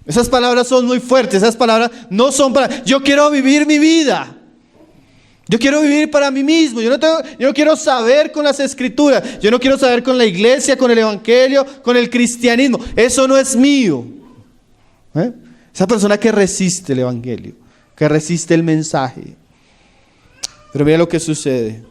Esas palabras son muy fuertes, esas palabras no son para, yo quiero vivir mi vida. Yo quiero vivir para mí mismo, yo no quiero saber con las escrituras, yo no quiero saber con la iglesia, con el evangelio, con el cristianismo, eso no es mío. Esa persona que resiste el evangelio, que resiste el mensaje. Pero mira lo que sucede.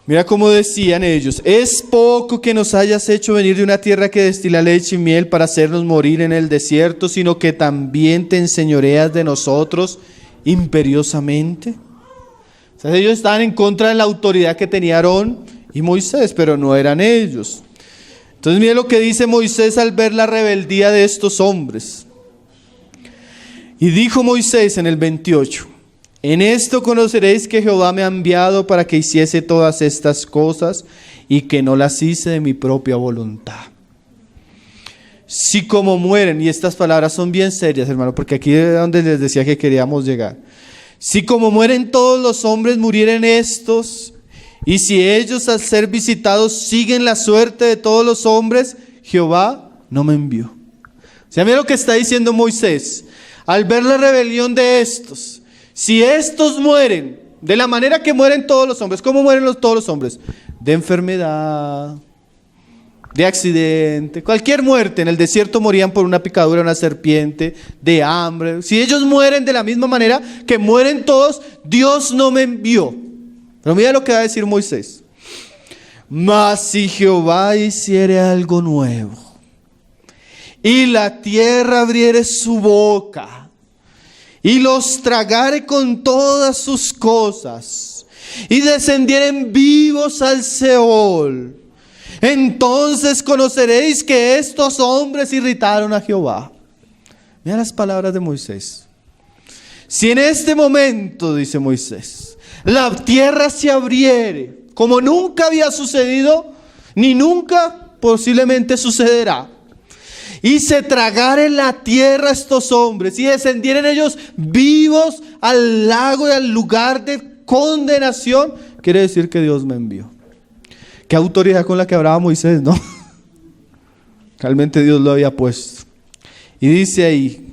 Mira cómo decían ellos, es poco que nos hayas hecho venir de una tierra que destila leche y miel para hacernos morir en el desierto, sino que también te enseñoreas de nosotros imperiosamente. O sea, ellos estaban en contra de la autoridad que tenía Aarón y Moisés, pero no eran ellos. Entonces mire lo que dice Moisés al ver la rebeldía de estos hombres. Y dijo Moisés en el 28, en esto conoceréis que Jehová me ha enviado para que hiciese todas estas cosas y que no las hice de mi propia voluntad. Si como mueren, y estas palabras son bien serias, hermano, porque aquí es donde les decía que queríamos llegar. Si como mueren todos los hombres, murieren estos, y si ellos al ser visitados siguen la suerte de todos los hombres, Jehová no me envió. O sea, mira lo que está diciendo Moisés. Al ver la rebelión de estos, si estos mueren de la manera que mueren todos los hombres, ¿cómo mueren todos los hombres? De enfermedad, de accidente, cualquier muerte. En el desierto morían por una picadura de una serpiente, de hambre. Si ellos mueren de la misma manera que mueren todos, Dios no me envió. Pero mira lo que va a decir Moisés. Mas si Jehová hiciere algo nuevo, y la tierra abriere su boca, y los tragare con todas sus cosas, y descendieren vivos al Seol, entonces conoceréis que estos hombres irritaron a Jehová. Mira las palabras de Moisés. Si en este momento, dice Moisés, la tierra se abriere, como nunca había sucedido, ni nunca posiblemente sucederá, y se tragaren la tierra estos hombres, y descendieren ellos vivos al lago y al lugar de condenación, quiere decir que Dios me envió. Qué autoridad con la que hablaba Moisés, ¿no? Realmente Dios lo había puesto. Y dice ahí,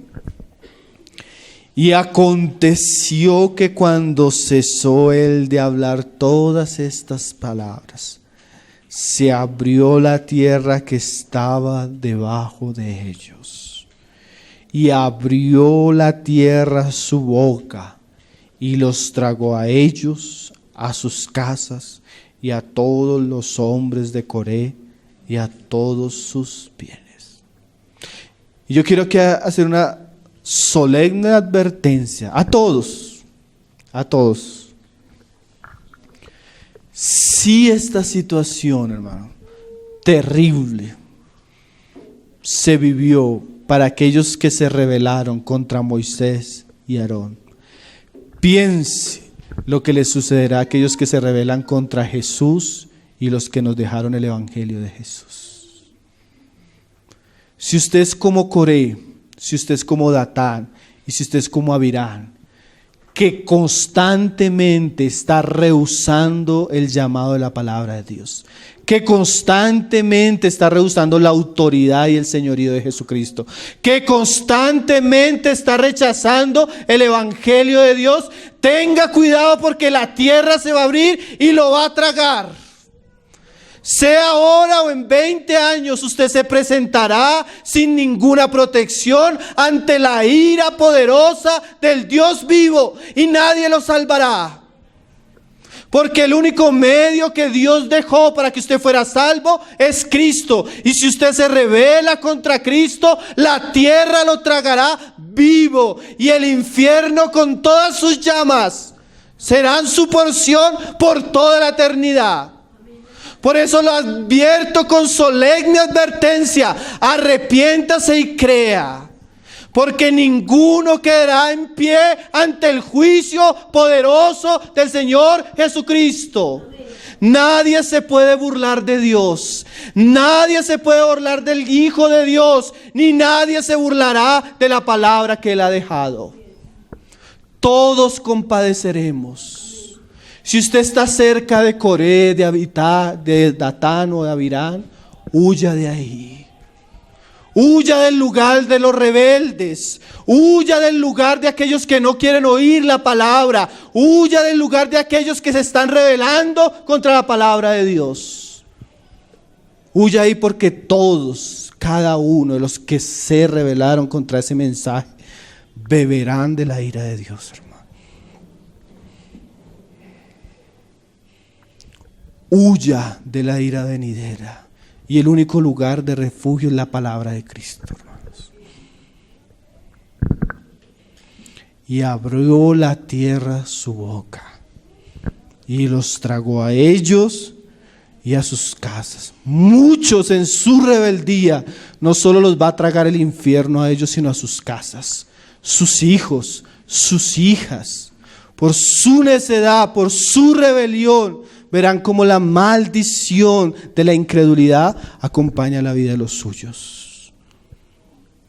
y aconteció que cuando cesó él de hablar todas estas palabras, se abrió la tierra que estaba debajo de ellos, y abrió la tierra su boca, y los tragó a ellos, a sus casas, y a todos los hombres de Coré, y a todos sus bienes. Y yo quiero hacer una solemne advertencia a todos, Si esta situación, hermano, terrible, se vivió para aquellos que se rebelaron contra Moisés y Aarón, piense lo que les sucederá a aquellos que se rebelan contra Jesús y los que nos dejaron el evangelio de Jesús. Si usted es como Coré, si usted es como Datán y si usted es como Abirán, que constantemente está rehusando el llamado de la palabra de Dios, que constantemente está rehusando la autoridad y el señorío de Jesucristo, que constantemente está rechazando el evangelio de Dios, tenga cuidado porque la tierra se va a abrir y lo va a tragar. Sea ahora o en 20 años, usted se presentará sin ninguna protección ante la ira poderosa del Dios vivo y nadie lo salvará. Porque el único medio que Dios dejó para que usted fuera salvo es Cristo. Y si usted se rebela contra Cristo, la tierra lo tragará vivo y el infierno con todas sus llamas serán su porción por toda la eternidad. Por eso lo advierto con solemne advertencia, arrepiéntase y crea, porque ninguno quedará en pie ante el juicio poderoso del Señor Jesucristo. Nadie se puede burlar de Dios, Nadie se puede burlar del Hijo de Dios, ni nadie se burlará de la palabra que Él ha dejado. Todos compadeceremos. Si usted está cerca de Coré, de Abitá, de Datán o de Abirán, huya de ahí. Huya del lugar de los rebeldes. Huya del lugar de aquellos que no quieren oír la palabra. Huya del lugar de aquellos que se están rebelando contra la palabra de Dios. Huya ahí porque todos, cada uno de los que se rebelaron contra ese mensaje, beberán de la ira de Dios, hermano. Huya de la ira venidera. Y el único lugar de refugio es la palabra de Cristo, hermanos. Y abrió la tierra su boca y los tragó a ellos y a sus casas. Muchos en su rebeldía, no solo los va a tragar el infierno a ellos, sino a sus casas, sus hijos, sus hijas. Por su necedad, por su rebelión, verán cómo la maldición de la incredulidad acompaña la vida de los suyos.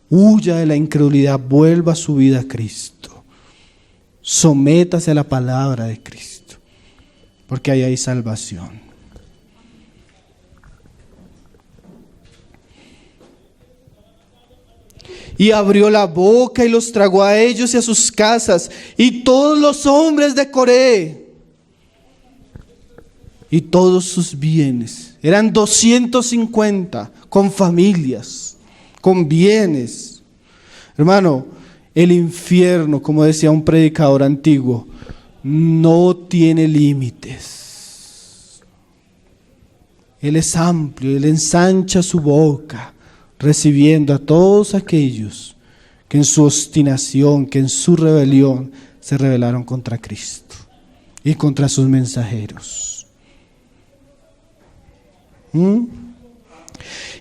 Huya de la incredulidad, vuelva su vida a Cristo. Sométase a la palabra de Cristo, porque ahí hay salvación. Y abrió la boca y los tragó a ellos y a sus casas y todos los hombres de Coré y todos sus bienes. Eran 250 con familias, con bienes. Hermano, el infierno, como decía un predicador antiguo, no tiene límites. Él es amplio, Él ensancha su boca, recibiendo a todos aquellos que en su obstinación, que en su rebelión se rebelaron contra Cristo y contra sus mensajeros.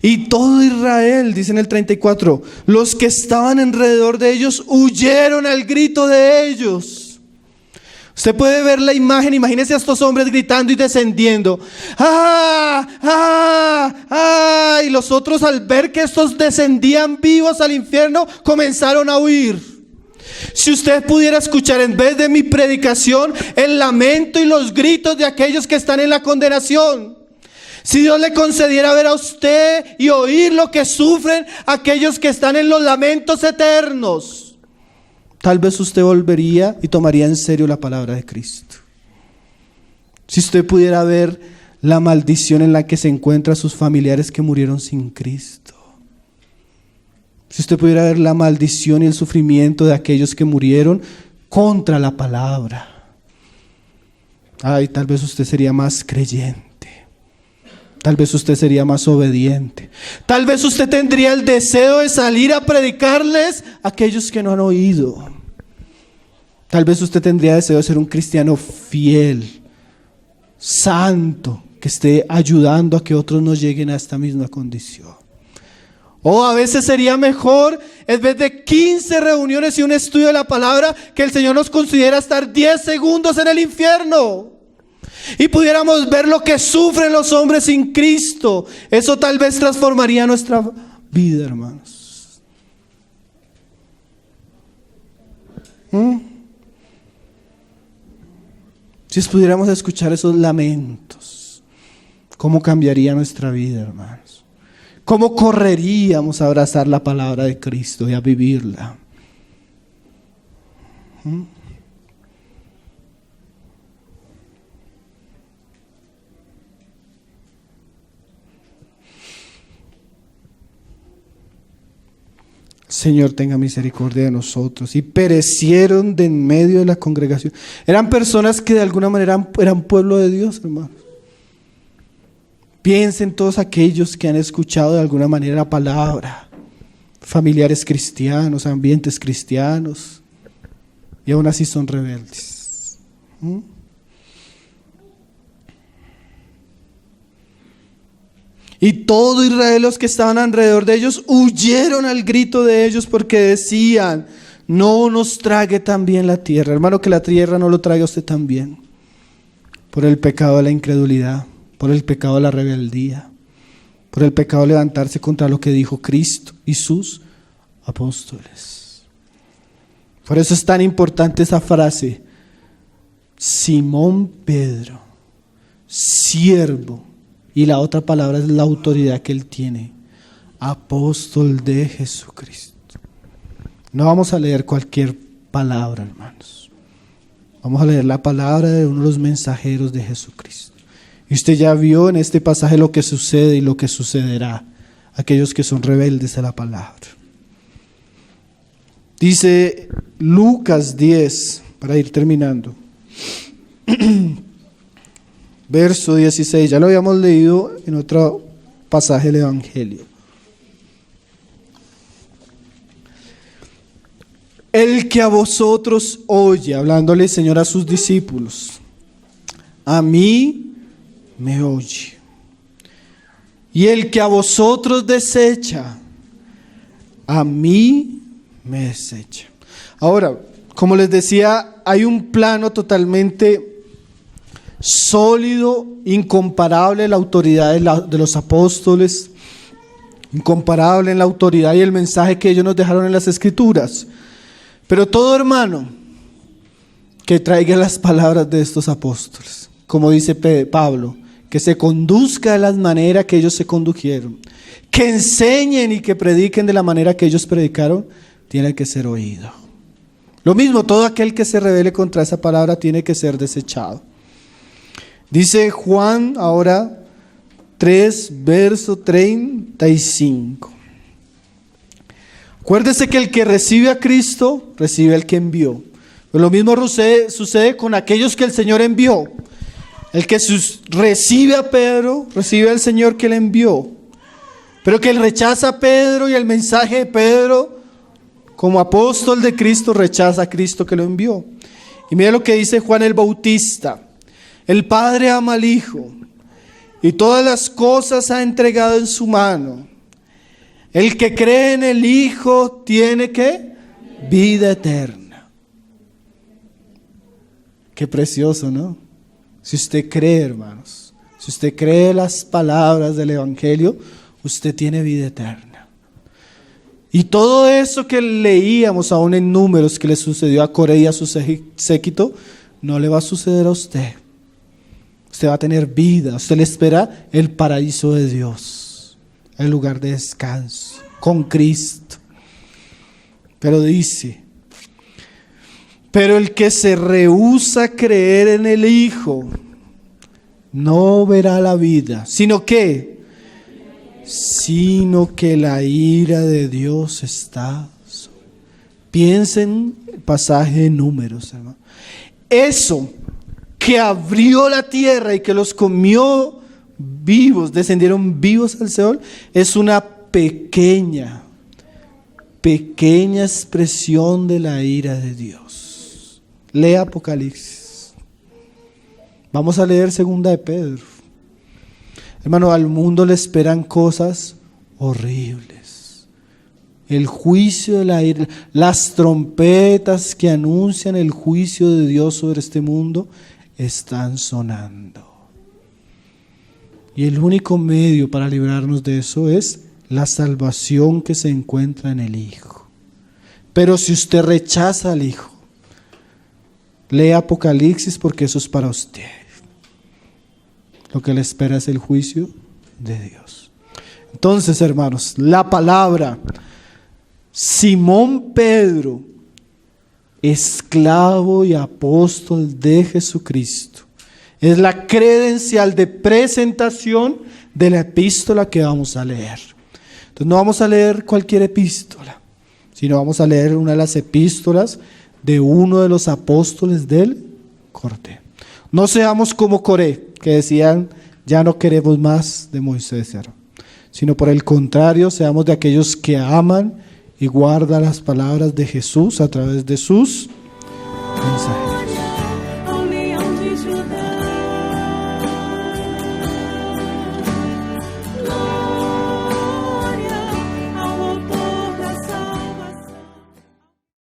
Y todo Israel, dice en el 34, los que estaban alrededor de ellos huyeron al grito de ellos. Usted puede ver la imagen, imagínese a estos hombres gritando y descendiendo. ¡Ah! ¡Ah! ¡Ah! Y los otros, al ver que estos descendían vivos al infierno, comenzaron a huir. Si usted pudiera escuchar en vez de mi predicación el lamento y los gritos de aquellos que están en la condenación. Si Dios le concediera ver a usted y oír lo que sufren aquellos que están en los lamentos eternos, tal vez usted volvería y tomaría en serio la palabra de Cristo. Si usted pudiera ver la maldición en la que se encuentran sus familiares que murieron sin Cristo. Si usted pudiera ver la maldición y el sufrimiento de aquellos que murieron contra la palabra. Ay, tal vez usted sería más creyente. Tal vez usted sería más obediente. Tal vez usted tendría el deseo de salir a predicarles a aquellos que no han oído. Tal vez usted tendría deseo de ser un cristiano fiel, santo, que esté ayudando a que otros no lleguen a esta misma condición. O a veces sería mejor, en vez de 15 reuniones y un estudio de la palabra, que el Señor nos considera estar 10 segundos en el infierno. Y pudiéramos ver lo que sufren los hombres sin Cristo. Eso tal vez transformaría nuestra vida, hermanos. Si pudiéramos escuchar esos lamentos, ¿cómo cambiaría nuestra vida, hermanos? ¿Cómo correríamos a abrazar la palabra de Cristo y a vivirla? Señor, tenga misericordia de nosotros. Y perecieron de en medio de la congregación. Eran personas que de alguna manera eran pueblo de Dios, hermanos. Piensen todos aquellos que han escuchado de alguna manera la palabra. Familiares cristianos, ambientes cristianos. Y aún así son rebeldes. Y todo Israel, los que estaban alrededor de ellos, huyeron al grito de ellos porque decían: no nos trague también la tierra. Hermano, que la tierra no lo traiga usted también. Por el pecado de la incredulidad, por el pecado de la rebeldía, por el pecado levantarse contra lo que dijo Cristo y sus apóstoles. Por eso es tan importante esa frase: Simón Pedro, siervo, y la otra palabra es la autoridad que él tiene, apóstol de Jesucristo. No vamos a leer cualquier palabra, hermanos. Vamos a leer la palabra de uno de los mensajeros de Jesucristo. Y usted ya vio en este pasaje lo que sucede y lo que sucederá a aquellos que son rebeldes a la palabra. Dice Lucas 10, para ir terminando. Verso 16, ya lo habíamos leído en otro pasaje del Evangelio. El que a vosotros oye, hablándole el Señor a sus discípulos, a mí me oye. Y el que a vosotros desecha, a mí me desecha. Ahora, como les decía, hay un plano totalmente sólido, incomparable en la autoridad de los apóstoles, incomparable en la autoridad y el mensaje que ellos nos dejaron en las Escrituras. Pero todo hermano que traiga las palabras de estos apóstoles, como dice Pablo, que se conduzca de la manera que ellos se condujeron, que enseñen y que prediquen de la manera que ellos predicaron, tiene que ser oído. Lo mismo, todo aquel que se rebele contra esa palabra tiene que ser desechado. Dice Juan ahora 3, verso 35. Acuérdese que el que recibe a Cristo, recibe al que envió. Pero lo mismo sucede con aquellos que el Señor envió. El que recibe a Pedro, recibe al Señor que le envió. Pero que él rechaza a Pedro y el mensaje de Pedro, como apóstol de Cristo, rechaza a Cristo que lo envió. Y mira lo que dice Juan el Bautista: el Padre ama al Hijo y todas las cosas ha entregado en su mano. El que cree en el Hijo tiene ¿qué? Vida eterna. Qué precioso, ¿no? Si usted cree, hermanos, si usted cree las palabras del Evangelio, usted tiene vida eterna. Y todo eso que leíamos aún en Números que le sucedió a Coré y a su séquito, no le va a suceder a usted. Usted va a tener vida, usted le espera el paraíso de Dios, el lugar de descanso, con Cristo. Pero dice: pero el que se rehúsa a creer en el Hijo, no verá la vida, sino que la ira de Dios está sobre. Piensen el pasaje de Números, hermano. Eso que abrió la tierra y que los comió vivos, descendieron vivos al Seol, es una pequeña expresión de la ira de Dios. Lea Apocalipsis. Vamos a leer 2 de Pedro. Hermano, al mundo le esperan cosas horribles. El juicio de la ira, las trompetas que anuncian el juicio de Dios sobre este mundo están sonando. Y el único medio para librarnos de eso es la salvación que se encuentra en el Hijo. Pero si usted rechaza al Hijo, lea Apocalipsis, porque eso es para usted. Lo que le espera es el juicio de Dios. Entonces, hermanos, la palabra Simón Pedro, esclavo y apóstol de Jesucristo, es la credencial de presentación de la epístola que vamos a leer. Entonces no vamos a leer cualquier epístola, sino vamos a leer una de las epístolas de uno de los apóstoles del Cordero. No seamos como Coré, que decían: ya no queremos más de Moisés, sino por el contrario, seamos de aquellos que aman y guardan las palabras de Jesús a través de sus mensajeros.